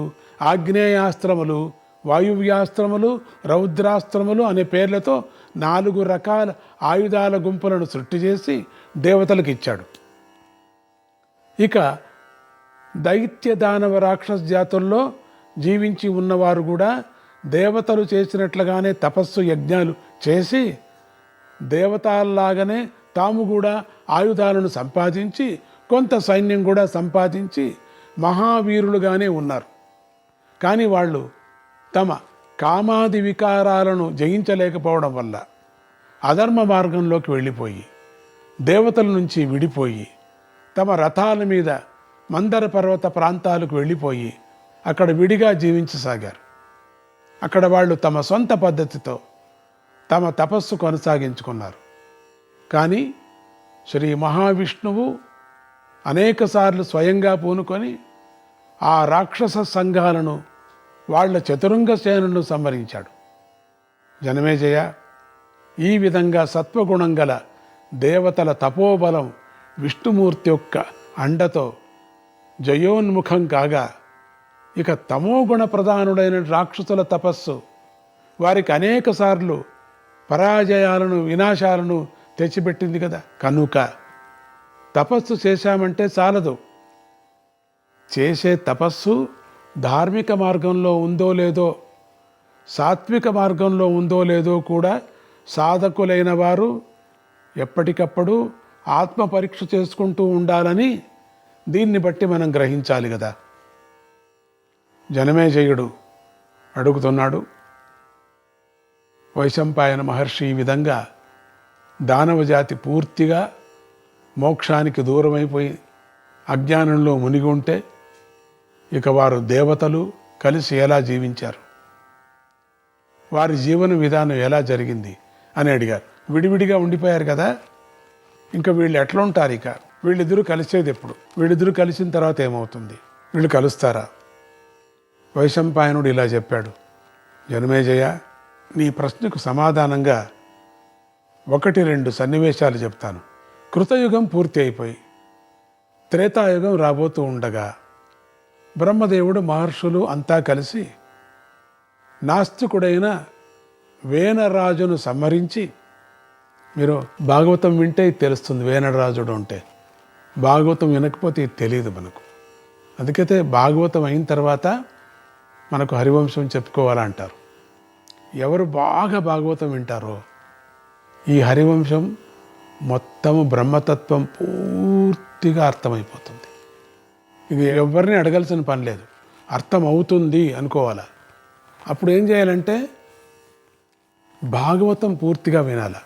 Speaker 10: ఆగ్నేయాస్త్రములు, వాయువ్యాస్త్రములు, రౌద్రాస్త్రములు అనే పేర్లతో 4 రకాల ఆయుధాల గుంపులను సృష్టి చేసి దేవతలకు ఇచ్చాడు. ఇక దైత్య దానవ రాక్షస జాతుల్లో జీవించి ఉన్నవారు కూడా దేవతలు చేసినట్లుగానే తపస్సు యజ్ఞాలు చేసి దేవతల్లాగానే తాము కూడా ఆయుధాలను సంపాదించి కొంత సైన్యం కూడా సంపాదించి మహావీరులుగానే ఉన్నారు. కానీ వాళ్ళు తమ కామాది వికారాలను జయించలేకపోవడం వల్ల అధర్మ మార్గంలోకి వెళ్ళిపోయి దేవతల నుంచి విడిపోయి తమ రథాల మీద మందర పర్వత ప్రాంతాలకు వెళ్ళిపోయి అక్కడ విడిగా జీవించసాగారు. అక్కడ వాళ్ళు తమ సొంత పద్ధతితో తమ తపస్సు కొనసాగించుకున్నారు. కానీ శ్రీ మహావిష్ణువు అనేకసార్లు స్వయంగా పూనుకొని ఆ రాక్షస సంఘాలను వాళ్ళ చతురంగ సేనను సంహరించాడు. జనమేజయ, ఈ విధంగా సత్వగుణం గల దేవతల తపోబలం విష్ణుమూర్తి యొక్క అండతో జయోన్ముఖం కాగా ఇక తమోగుణ ప్రధానుడైన రాక్షసుల తపస్సు వారికి అనేకసార్లు పరాజయాలను వినాశాలను తెచ్చిపెట్టింది కదా. కనుక తపస్సు చేశామంటే చాలదు. చేసే తపస్సు ధార్మిక మార్గంలో ఉందో లేదో, సాత్విక మార్గంలో ఉందో లేదో కూడా సాధకులైన వారు ఎప్పటికప్పుడు ఆత్మ పరీక్ష చేసుకుంటూ ఉండాలని దీన్ని బట్టి మనం గ్రహించాలి కదా. జనమేజయుడు అడుగుతున్నాడు, వైశంపాయన మహర్షి ఈ విధంగా దానవ జాతి పూర్తిగా మోక్షానికి దూరమైపోయి అజ్ఞానంలో మునిగి ఉంటే ఇక వారు దేవతలు కలిసి ఎలా జీవించారు, వారి జీవన విధానం ఎలా జరిగింది అని అడిగారు. విడివిడిగా ఉండిపోయారు కదా, ఇంకా వీళ్ళు ఎట్లా ఉంటారు? ఇక వీళ్ళిద్దరూ కలిసేది ఎప్పుడు? వీళ్ళిద్దరూ కలిసిన తర్వాత ఏమవుతుంది? వీళ్ళు కలుస్తారా? వైశంపాయనుడు ఇలా చెప్పాడు, జనమేజయ, నీ ప్రశ్నకు సమాధానంగా 1-2 సన్నివేశాలు చెప్తాను. కృతయుగం పూర్తి అయిపోయి త్రేతాయుగం రాబోతూ ఉండగా బ్రహ్మదేవుడు మహర్షులు అంతా కలిసి నాస్తికుడైన వేనరాజును సంహరించి, మీరు భాగవతం వింటే ఇది తెలుస్తుంది, వేనరాజుడు అంటే. భాగవతం వినకపోతే ఇది తెలియదు మనకు. అందుకైతే భాగవతం అయిన తర్వాత మనకు హరివంశం చెప్పుకోవాలంటారు. ఎవరు బాగా భాగవతం వింటారో ఈ హరివంశం మొత్తము బ్రహ్మతత్వం పూర్తిగా అర్థమైపోతుంది. ఇది ఎవరిని అడగాల్సిన పని లేదు, అర్థం అవుతుంది అనుకోవాలా. అప్పుడు ఏం చేయాలంటే భాగవతం పూర్తిగా వినాల.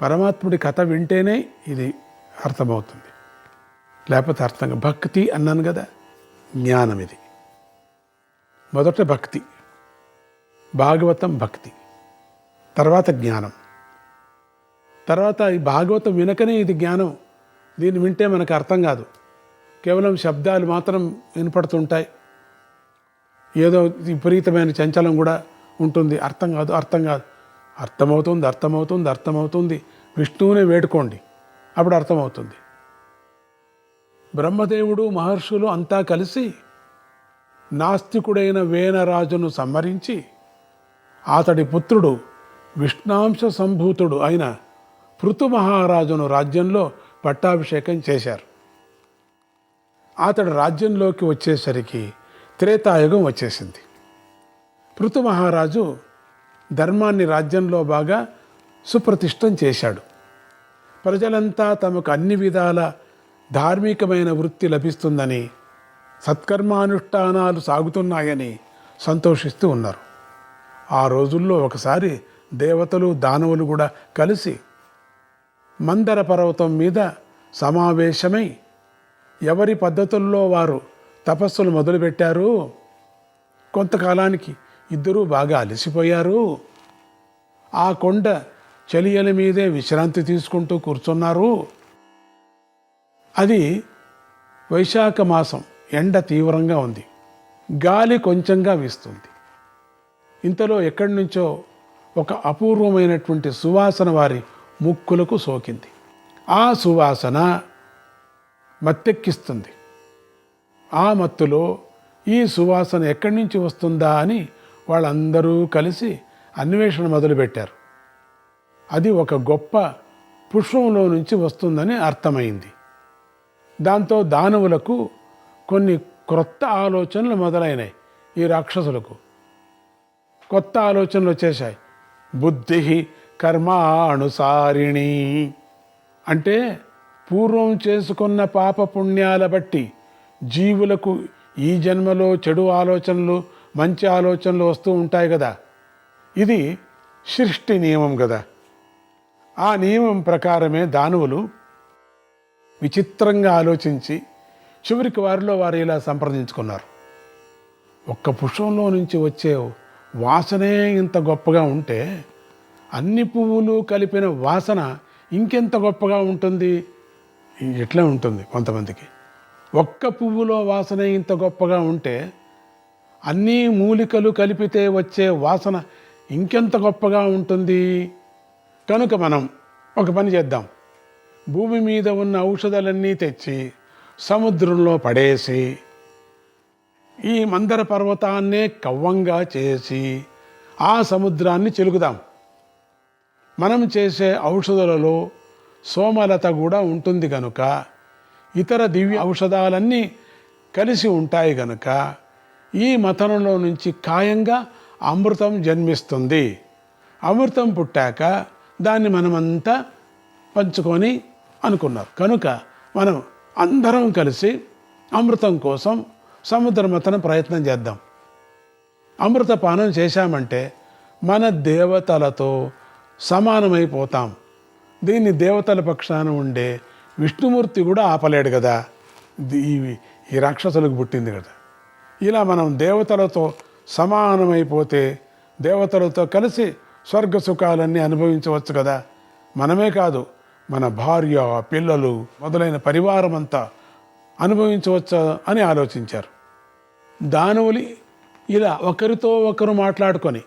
Speaker 10: పరమాత్ముడి కథ వింటేనే ఇది అర్థమవుతుంది, లేకపోతే అర్థంగా. భక్తి అన్నాను కదా, జ్ఞానం. ఇది మొదట భక్తి, భాగవతం భక్తి, తర్వాత జ్ఞానం, తర్వాత ఈ భాగవతం వినకనే ఇది జ్ఞానం. దీన్ని వింటే మనకు అర్థం కాదు, కేవలం శబ్దాలు మాత్రం వినపడుతుంటాయి, ఏదో విపరీతమైన చంచలం కూడా ఉంటుంది, అర్థం కాదు. అర్థమవుతుంది. విష్ణువునే వేడుకోండి, అప్పుడు అర్థమవుతుంది. బ్రహ్మదేవుడు మహర్షులు అంతా కలిసి నాస్తికుడైన వేనరాజును సంహరించి అతడి పుత్రుడు విష్ణాంశ సంభూతుడు అయిన పృథు మహారాజును రాజ్యంలో పట్టాభిషేకం చేశారు. అతడు రాజ్యంలోకి వచ్చేసరికి త్రేతాయుగం వచ్చేసింది. పృథు మహారాజు ధర్మాన్ని రాజ్యంలో బాగా సుప్రతిష్టం చేశాడు. ప్రజలంతా తమకు అన్ని విధాల ధార్మికమైన వృత్తి లభిస్తుందని, సత్కర్మానుష్ఠానాలు సాగుతున్నాయని సంతోషిస్తూ ఉన్నారు. ఆ రోజుల్లో ఒకసారి దేవతలు దానవులు కూడా కలిసి మందర పర్వతం మీద సమావేశమై ఎవరి పద్ధతుల్లో వారు తపస్సులు మొదలుపెట్టారు. కొంతకాలానికి ఇద్దరూ బాగా అలసిపోయారు. ఆ కొండ చలియల మీదే విశ్రాంతి తీసుకుంటూ కూర్చున్నారు. అది వైశాఖ మాసం, ఎండ తీవ్రంగా ఉంది, గాలి కొంచెంగా వీస్తుంది. ఇంతలో ఎక్కడి నుంచో ఒక అపూర్వమైనటువంటి సువాసన వారి ముక్కులకు సోకింది. ఆ సువాసన మత్తెక్కిస్తుంది. ఆ మత్తులో ఈ సువాసన ఎక్కడి నుంచి వస్తుందా అని వాళ్ళందరూ కలిసి అన్వేషణ మొదలుపెట్టారు. అది ఒక గొప్ప పుష్పంలో నుంచి వస్తుందని అర్థమైంది. దాంతో దానవులకు కొన్ని క్రొత్త ఆలోచనలు మొదలైనాయి. ఈ రాక్షసులకు కొత్త ఆలోచనలు వచ్చేసాయి. బుద్ధి కర్మానుసారిణి అంటే పూర్వం చేసుకున్న పాప పుణ్యాల బట్టి జీవులకు ఈ జన్మలో చెడు ఆలోచనలు మంచి ఆలోచనలు వస్తూ ఉంటాయి కదా. ఇది సృష్టి నియమం కదా. ఆ నియమం ప్రకారమే దానవులు విచిత్రంగా ఆలోచించి చివరికి వారిలో వారు ఇలా సంప్రదించుకున్నారు. ఒక్క పుష్పంలో నుంచి వచ్చే వాసనే ఇంత గొప్పగా ఉంటే అన్ని పువ్వులు కలిపిన వాసన ఇంకెంత గొప్పగా ఉంటుంది. ఎట్లా ఉంటుంది కొంతమందికి. ఒక్క పువ్వులో వాసన ఇంత గొప్పగా ఉంటే అన్ని మూలికలు కలిపితే వచ్చే వాసన ఇంకెంత గొప్పగా ఉంటుంది. కనుక మనం ఒక పని చేద్దాం. భూమి మీద ఉన్న ఔషధాలన్నీ తెచ్చి సముద్రంలో పడేసి ఈ మందర పర్వతాన్నే కవ్వంగా చేసి ఆ సముద్రాన్ని చెలుకుదాం. మనం చేసే ఔషధాలలో సోమలత కూడా ఉంటుంది కనుక ఇతర దివ్య ఔషధాలన్నీ కలిసి ఉంటాయి కనుక ఈ మథనంలో నుంచి ఖాయంగా అమృతం జన్మిస్తుంది. అమృతం పుట్టాక దాన్ని మనమంతా పంచుకొని అనుకున్నారు. కనుక మనం అందరం కలిసి అమృతం కోసం సముద్ర మథనం ప్రయత్నం చేద్దాం. అమృతపానం చేశామంటే మన దేవతలతో సమానమైపోతాం. దీన్ని దేవతల పక్షాన ఉండే విష్ణుమూర్తి కూడా ఆపలేడు కదా. ఈ రాక్షసులకు పుట్టింది కదా. ఇలా మనం దేవతలతో సమానమైపోతే దేవతలతో కలిసి స్వర్గ సుఖాలన్నీ అనుభవించవచ్చు కదా. మనమే కాదు, మన భార్య, పిల్లలు మొదలైన పరివారం అంతా అనుభవించవచ్చు అని ఆలోచించారు. దానవులు ఇలా ఒకరితో ఒకరు మాట్లాడుకొని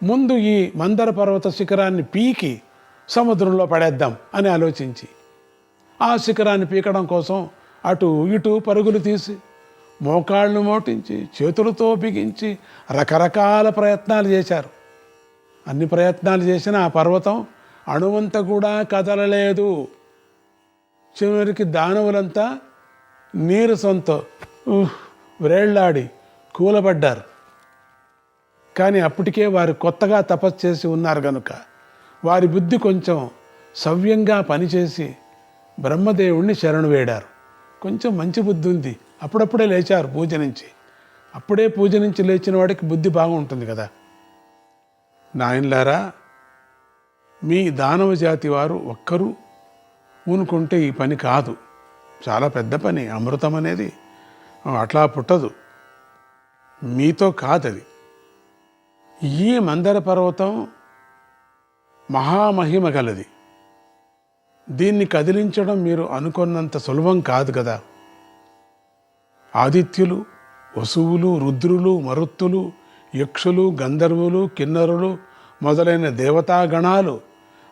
Speaker 10: ముందు ఈ మందర పర్వత శిఖరాన్ని పీకి సముద్రంలో పడేద్దాం అని ఆలోచించి ఆ శిఖరాన్ని పీకడం కోసం అటు ఇటు పరుగులు తీసి మోకాళ్ళు మోటించి చేతులతో బిగించి రకరకాల ప్రయత్నాలు చేశారు. అన్ని ప్రయత్నాలు చేసిన ఆ పర్వతం అణువంత కూడా కదలలేదు. చివరికి దానవులంతా నీరసంతో వ్రేళ్లాడి కూలబడ్డారు. కానీ అప్పటికే వారు కొత్తగా తపస్సు చేసి ఉన్నారు కనుక వారి బుద్ధి కొంచెం సవ్యంగా పనిచేసి బ్రహ్మదేవుణ్ణి శరణు వేడారు. కొంచెం మంచి బుద్ధి ఉంది. అప్పుడప్పుడే లేచారు పూజ నుంచి. అప్పుడే పూజ నుంచి లేచిన వాడికి బుద్ధి బాగుంటుంది కదా. నాయనలారా, మీ దానవ జాతి వారు ఒక్కరూ ఊనుకుంటే ఈ పని కాదు. చాలా పెద్ద పని. అమృతం అనేది అట్లా పుట్టదు. మీతో కాదది. ఈ మందర పర్వతం మహామహిమ గలది. దీన్ని కదిలించడం మీరు అనుకున్నంత సులభం కాదు కదా. ఆదిత్యులు, వసువులు, రుద్రులు, మరుత్తులు, యక్షులు, గంధర్వులు, కిన్నరులు మొదలైన దేవతాగణాలు,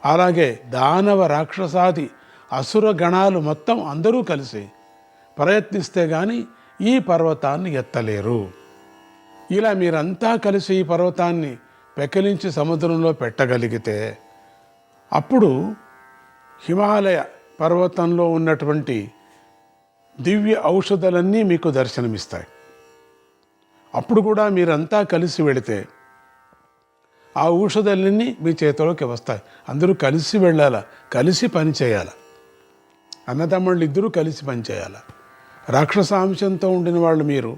Speaker 10: అలాగే దానవ రాక్షసాది అసుర గణాలు మొత్తం అందరూ కలిసి ప్రయత్నిస్తే కానీ ఈ పర్వతాన్ని ఎత్తలేరు. ఇలా మీరంతా కలిసి ఈ పర్వతాన్ని పెకిలించి సముద్రంలో పెట్టగలిగితే అప్పుడు హిమాలయ పర్వతంలో ఉన్నటువంటి దివ్య ఔషధాలన్నీ మీకు దర్శనమిస్తాయి. అప్పుడు కూడా మీరంతా కలిసి వెళితే ఆ ఔషధాలన్నీ మీ చేతిలోకి వస్తాయి. అందరూ కలిసి వెళ్ళాల, కలిసి పని చేయాల. అన్నదమ్ముళ్ళు ఇద్దరూ కలిసి పనిచేయాలి. రాక్షసాంశంతో ఉండిన వాళ్ళు మీరు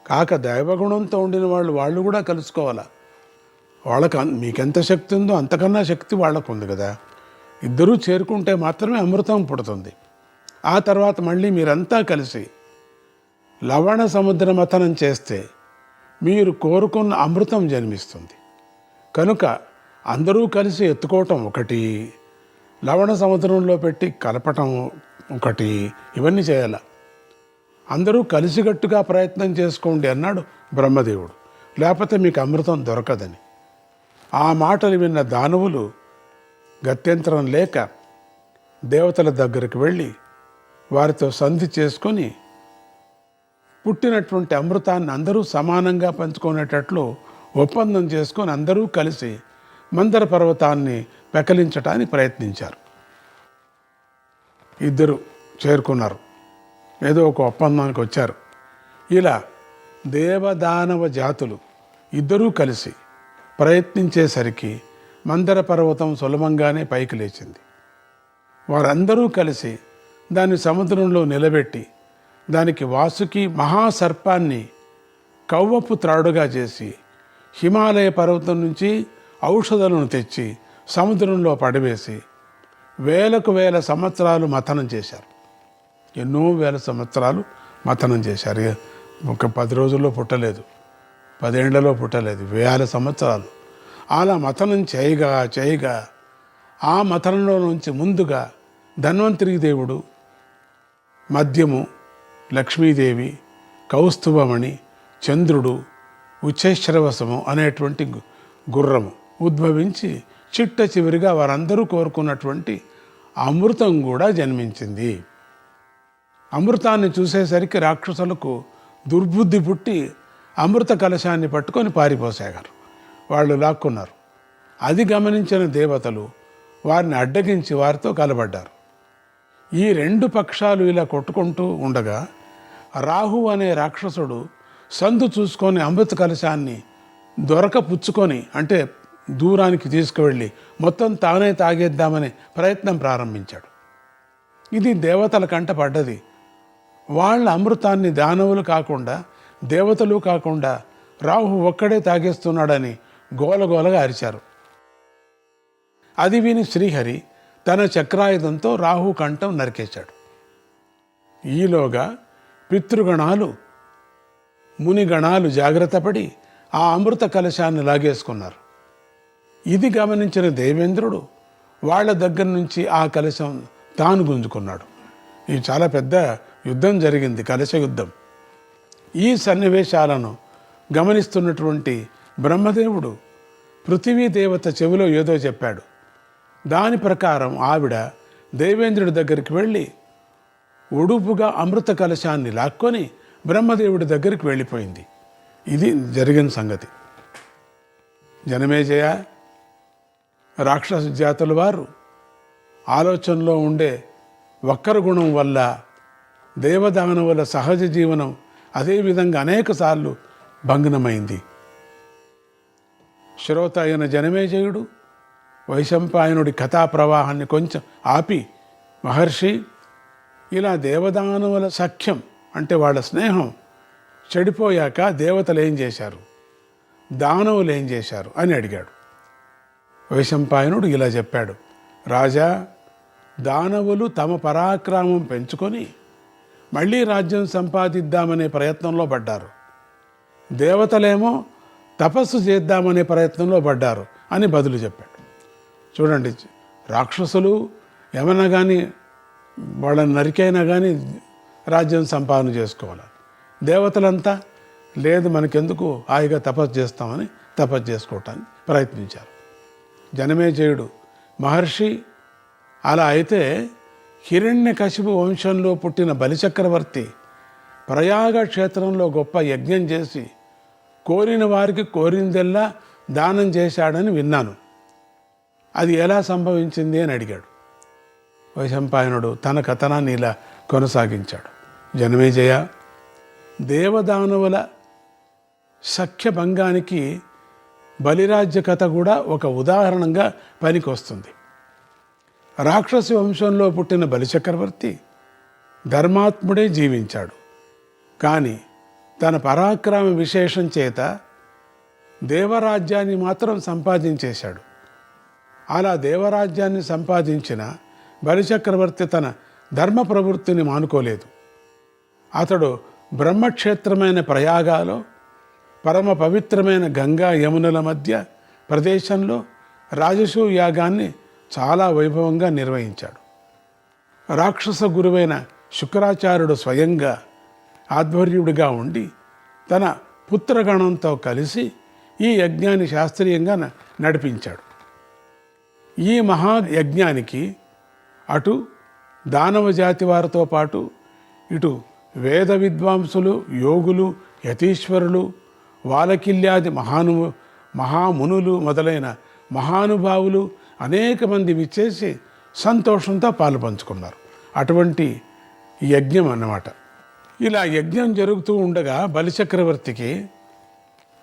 Speaker 10: కాక దైవగుణంతో ఉండిన వాళ్ళు కూడా కలుసుకోవాలా. వాళ్ళకి మీకెంత శక్తి ఉందో అంతకన్నా శక్తి వాళ్ళకు ఉంది కదా. ఇద్దరూ చేరుకుంటే మాత్రమే అమృతం పుడుతుంది. ఆ తర్వాత మళ్ళీ మీరంతా కలిసి లవణ సముద్ర మథనం చేస్తే మీరు కోరుకున్న అమృతం జన్మిస్తుంది. కనుక అందరూ కలిసి ఎత్తుకోవటం ఒకటి, లవణ సముద్రంలో పెట్టి కలపటం ఒకటి, ఇవన్నీ చేయాల. అందరూ కలిసికట్టుగా ప్రయత్నం చేసుకోండి అన్నాడు బ్రహ్మదేవుడు. లేకపోతే మీకు అమృతం దొరకదని. ఆ మాటలు విన్న దానవులు గత్యంతరం లేక దేవతల దగ్గరికి వెళ్ళి వారితో సంధి చేసుకొని పుట్టినటువంటి అమృతాన్ని అందరూ సమానంగా పంచుకునేటట్లు ఒప్పందం చేసుకొని అందరూ కలిసి మందర పర్వతాన్ని పెకలించటానికి ప్రయత్నించారు. ఇద్దరు చేరుకున్నారు, ఏదో ఒక ఒప్పందానికి వచ్చారు. ఇలా దేవదానవ జాతులు ఇద్దరూ కలిసి ప్రయత్నించేసరికి మందర పర్వతం సులభంగానే పైకి లేచింది. వారందరూ కలిసి దాన్ని సముద్రంలో నిలబెట్టి దానికి వాసుకి మహాసర్పాన్ని కవ్వపు త్రాడుగా చేసి హిమాలయ పర్వతం నుంచి ఔషధాలను తెచ్చి సముద్రంలో పడవేసి వేలకు వేల సంవత్సరాలు మథనం చేశారు. ఎన్నో వేల సంవత్సరాలు మథనం చేశారు. ఒక 10 రోజుల్లో పుట్టలేదు, 10 ఏళ్లలో పుట్టలేదు, వేల సంవత్సరాలు అలా మథనం చేయగా ఆ మథనంలో నుంచి ముందుగా ధన్వంతరి దేవుడు, మద్యము లక్ష్మీదేవి, కౌస్తుభమణి, చంద్రుడు, ఉచ్చేశ్వరవశము అనేటువంటి గుర్రము ఉద్భవించి చిట్ట చివరిగా వారందరూ కోరుకున్నటువంటి అమృతం కూడా జన్మించింది. అమృతాన్ని చూసేసరికి రాక్షసులకు దుర్బుద్ధి పుట్టి అమృత కలశాన్ని పట్టుకొని పారిపోసాగారు. వాళ్ళు లాక్కున్నారు. అది గమనించిన దేవతలు వారిని అడ్డగించి వారితో కలబడ్డారు. ఈ 2 పక్షాలు ఇలా కొట్టుకుంటూ ఉండగా రాహు అనే రాక్షసుడు సందు చూసుకొని అమృత కలశాన్ని పుచ్చుకొని, అంటే దూరానికి తీసుకువెళ్ళి మొత్తం తానే తాగేద్దామనే ప్రయత్నం ప్రారంభించాడు. ఇది దేవతల కంట పడ్డది. వాళ్ళ అమృతాన్ని దానవులు కాకుండా దేవతలు కాకుండా రాహు ఒక్కడే తాగేస్తున్నాడని గోలగోలగా అరిచారు. అది విని శ్రీహరి తన చక్రాయుధంతో రాహు కంఠం నరికేశాడు. ఈలోగా పితృగణాలు మునిగణాలు జాగ్రత్తపడి ఆ అమృత కలశాన్ని లాగేసుకున్నారు. ఇది గమనించిన దేవేంద్రుడు వాళ్ళ దగ్గర నుంచి ఆ కలశం తాను గుంజుకున్నాడు. ఇది చాలా పెద్ద యుద్ధం జరిగింది, కలశ యుద్ధం. ఈ సన్నివేశాలను గమనిస్తున్నటువంటి బ్రహ్మదేవుడు పృథివీ దేవత చెవిలో ఏదో చెప్పాడు. దాని ప్రకారం ఆవిడ దేవేంద్రుడి దగ్గరికి వెళ్ళి ఒడుపుగా అమృత కలశాన్ని లాక్కొని బ్రహ్మదేవుడి దగ్గరికి వెళ్ళిపోయింది. ఇది జరిగిన సంగతి. జనమేజయ, రాక్షస జాతుల వారు ఆలోచనలో ఉండే వక్ర గుణం వల్ల దేవదానవుల సహజ జీవనం అదేవిధంగా అనేకసార్లు భంగనమైంది. శ్రోత అయిన జనమేజయుడు వైశంపాయనుడి కథా ప్రవాహాన్ని కొంచెం ఆపి, మహర్షి, ఇలా దేవదానవుల సఖ్యం అంటే వాళ్ళ స్నేహం చెడిపోయాక దేవతలు ఏం చేశారు, దానవులు ఏం చేశారు అని అడిగాడు. వైశంపాయనుడు ఇలా చెప్పాడు, రాజా, దానవులు తమ పరాక్రమం పెంచుకొని మళ్ళీ రాజ్యం సంపాదిద్దామనే ప్రయత్నంలో పడ్డారు. దేవతలేమో తపస్సు చేద్దామనే ప్రయత్నంలో పడ్డారు అని బదులు చెప్పాడు. చూడండి, రాక్షసులు ఏమన్నా కానీ వాళ్ళని నరికైనా కానీ రాజ్యం సంపాదన చేసుకోవాలి. దేవతలంతా లేదు, మనకెందుకు, హాయిగా తపస్సు చేస్తామని తపస్సు చేసుకోవటానికి ప్రయత్నించారు. జనమేజయుడు, మహర్షి, అలా అయితే హిరణ్యకశిపు వంశంలో పుట్టిన బలిచక్రవర్తి ప్రయాగ క్షేత్రంలో గొప్ప యజ్ఞం చేసి కోరిన వారికి కోరిందెల్లా దానం చేశాడని విన్నాను. అది ఎలా సంభవించింది అని అడిగాడు. వైశంపాయనుడు తన కథనాన్ని ఇలా కొనసాగించాడు. జనమేజయ, దేవదానవుల సఖ్యభంగానికి బలిరాజ్య కథ కూడా ఒక ఉదాహరణగా పనికొస్తుంది. రాక్షస వంశంలో పుట్టిన బలిచక్రవర్తి ధర్మాత్ముడే జీవించాడు. కానీ తన పరాక్రమ విశేషం చేత దేవరాజ్యాన్ని మాత్రం సంపాదించేశాడు. అలా దేవరాజ్యాన్ని సంపాదించిన బలిచక్రవర్తి తన ధర్మ ప్రవృత్తిని మానుకోలేదు. అతడు బ్రహ్మక్షేత్రమైన ప్రయాగాలో పరమ పవిత్రమైన గంగా యమునల మధ్య ప్రదేశంలో రాజసూ యాగాన్ని చాలా వైభవంగా నిర్వహించాడు. రాక్షస గురువైన శుక్రాచార్యుడు స్వయంగా ఆధ్వర్యుడిగా ఉండి తన పుత్రగణంతో కలిసి ఈ యజ్ఞాన్ని శాస్త్రీయంగా నడిపించాడు. ఈ మహాయజ్ఞానికి అటు దానవ జాతి వారితో పాటు ఇటు వేద విద్వాంసులు, యోగులు, యతీశ్వరులు, వాలకిల్యాది మహామునులు మొదలైన మహానుభావులు అనేక మంది విచ్చేసి సంతోషంతో పాలు పంచుకున్నారు. అటువంటి యజ్ఞం అన్నమాట. ఇలా యజ్ఞం జరుగుతూ ఉండగా బలిచక్రవర్తికి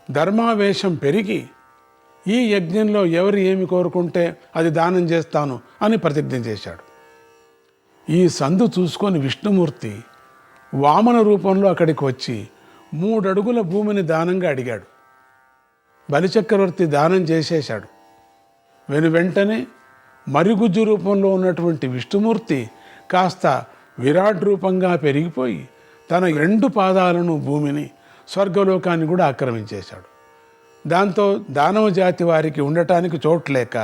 Speaker 10: ధర్మావేశం పెరిగి ఈ యజ్ఞంలో ఎవరు ఏమి కోరుకుంటే అది దానం చేస్తాను అని ప్రతిజ్ఞ చేశాడు. ఈ సందు చూసుకొని విష్ణుమూర్తి వామన రూపంలో అక్కడికి వచ్చి 3 అడుగుల భూమిని దానంగా అడిగాడు. బలిచక్రవర్తి దానం చేసేశాడు. వెంటనే మరుగుజ్జు రూపంలో ఉన్నటువంటి విష్ణుమూర్తి కాస్త విరాట్ రూపంగా పెరిగిపోయి తన 2 పాదాలను భూమిని స్వర్గలోకాన్ని కూడా ఆక్రమించేశాడు. దాంతో దానవ జాతి వారికి ఉండటానికి చోట్లేక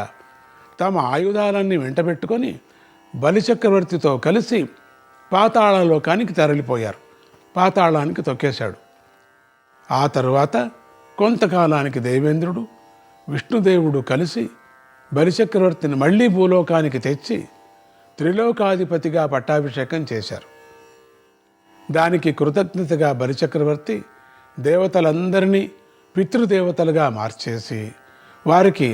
Speaker 10: తమ ఆయుధాలన్నీ వెంటబెట్టుకొని బలిచక్రవర్తితో కలిసి పాతాళలోకానికి తరలిపోయారు. పాతాళానికి తొక్కేశాడు. ఆ తరువాత కొంతకాలానికి దేవేంద్రుడు విష్ణుదేవుడు కలిసి బలిచక్రవర్తిని మళ్ళీ భూలోకానికి తెచ్చి త్రిలోకాధిపతిగా పట్టాభిషేకం చేశారు. దానికి కృతజ్ఞతగా బలిచక్రవర్తి దేవతలందరినీ పితృదేవతలుగా మార్చేసి వారికి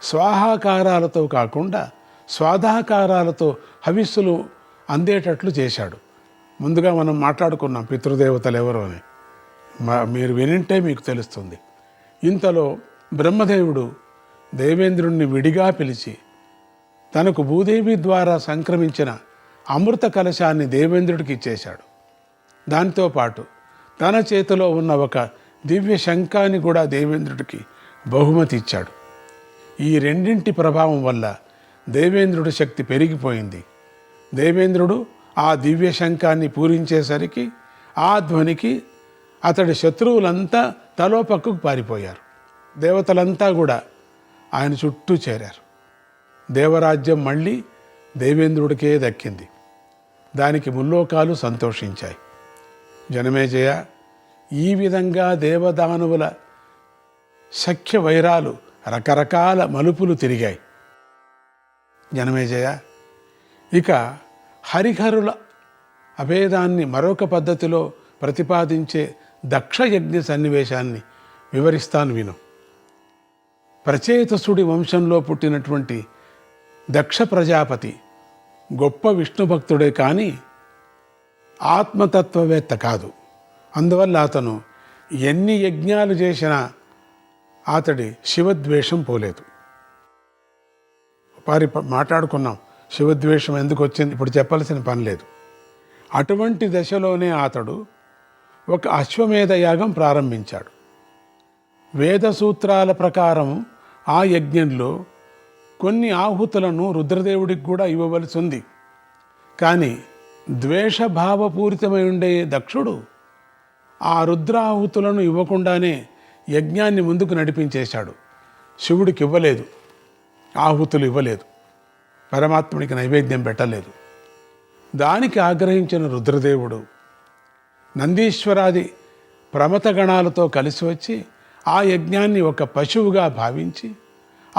Speaker 10: స్వాహాకారాలతో కాకుండా స్వాదాకారాలతో హవిస్సులు అందేటట్లు చేశాడు. ముందుగా మనం మాట్లాడుకున్నాం పితృదేవతలు ఎవరు అని. మీరు వినింటే మీకు తెలుస్తుంది. ఇంతలో బ్రహ్మదేవుడు దేవేంద్రుణ్ణి విడిగా పిలిచి తనకు భూదేవి ద్వారా సంక్రమించిన అమృత కలశాన్ని దేవేంద్రుడికి ఇచ్చేశాడు. దాంతోపాటు తన చేతిలో ఉన్న ఒక దివ్య శంఖాన్ని కూడా దేవేంద్రుడికి బహుమతి ఇచ్చాడు. ఈ రెండింటి ప్రభావం వల్ల దేవేంద్రుడి శక్తి పెరిగిపోయింది. దేవేంద్రుడు ఆ దివ్య శంఖాన్ని పూరించేసరికి ఆ ధ్వనికి అతడి శత్రువులంతా తలో పక్కకు పారిపోయారు. దేవతలంతా కూడా ఆయన చుట్టూ చేరారు. దేవరాజ్యం మళ్ళీ దేవేంద్రుడికే దక్కింది. దానికి ముల్లోకాలు సంతోషించాయి. జనమేజయ, ఈ విధంగా దేవదానవుల సఖ్య వైరాలు రకరకాల మలుపులు తిరిగాయి. జనమేజయ, ఇక హరిహరుల అభేదాన్ని మరొక పద్ధతిలో ప్రతిపాదించే దక్షయజ్ఞ సన్నివేశాన్ని వివరిస్తాను విను. ప్రచేతసుడి వంశంలో పుట్టినటువంటి దక్ష ప్రజాపతి గొప్ప విష్ణు భక్తుడే కానీ ఆత్మతత్వవేత్త కాదు. అందువల్ల అతను ఎన్ని యజ్ఞాలు చేసినా అతడి శివద్వేషం పోలేదు. మాట్లాడుకున్నాం శివద్వేషం ఎందుకు వచ్చింది, ఇప్పుడు చెప్పాల్సిన పని లేదు. అటువంటి దశలోనే అతడు ఒక అశ్వమేధ యాగం ప్రారంభించాడు. వేద సూత్రాల ప్రకారం ఆ యజ్ఞంలో కొన్ని ఆహుతులను రుద్రదేవుడికి కూడా ఇవ్వవలసి ఉంది. కానీ ద్వేషభావపూరితమై ఉండే దక్షుడు ఆ రుద్రాహుతులను ఇవ్వకుండానే యజ్ఞాన్ని ముందుకు నడిపించేశాడు. శివుడికి ఇవ్వలేదు, ఆహుతులు ఇవ్వలేదు, పరమాత్ముడికి నైవేద్యం పెట్టలేదు. దానికి ఆగ్రహించిన రుద్రదేవుడు నందీశ్వరాది ప్రమథగణాలతో కలిసి వచ్చి ఆ యజ్ఞాన్ని ఒక పశువుగా భావించి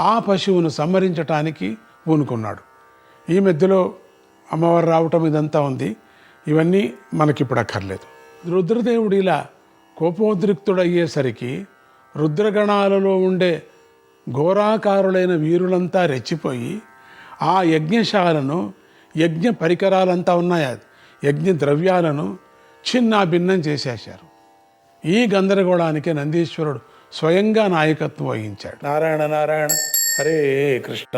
Speaker 10: ఆ పశువును సంహరించటానికి పూనుకున్నాడు. ఈ మధ్యలో అమ్మవారు రావటం ఇదంతా ఉంది. ఇవన్నీ మనకిప్పుడు అక్కర్లేదు. రుద్రదేవుడు ఇలా కోపోద్రిక్తుడయ్యేసరికి రుద్రగణాలలో ఉండే ఘోరాకారులైన వీరులంతా రెచ్చిపోయి ఆ యజ్ఞశాలను, యజ్ఞ పరికరాలంతా ఉన్నాయి, యజ్ఞ ద్రవ్యాలను చిన్న భిన్నం చేసేశారు. ఈ గందరగోళానికి నందీశ్వరుడు స్వయంగా నాయకత్వం వహించాడు. నారాయణ నారాయణ, హరే కృష్ణ.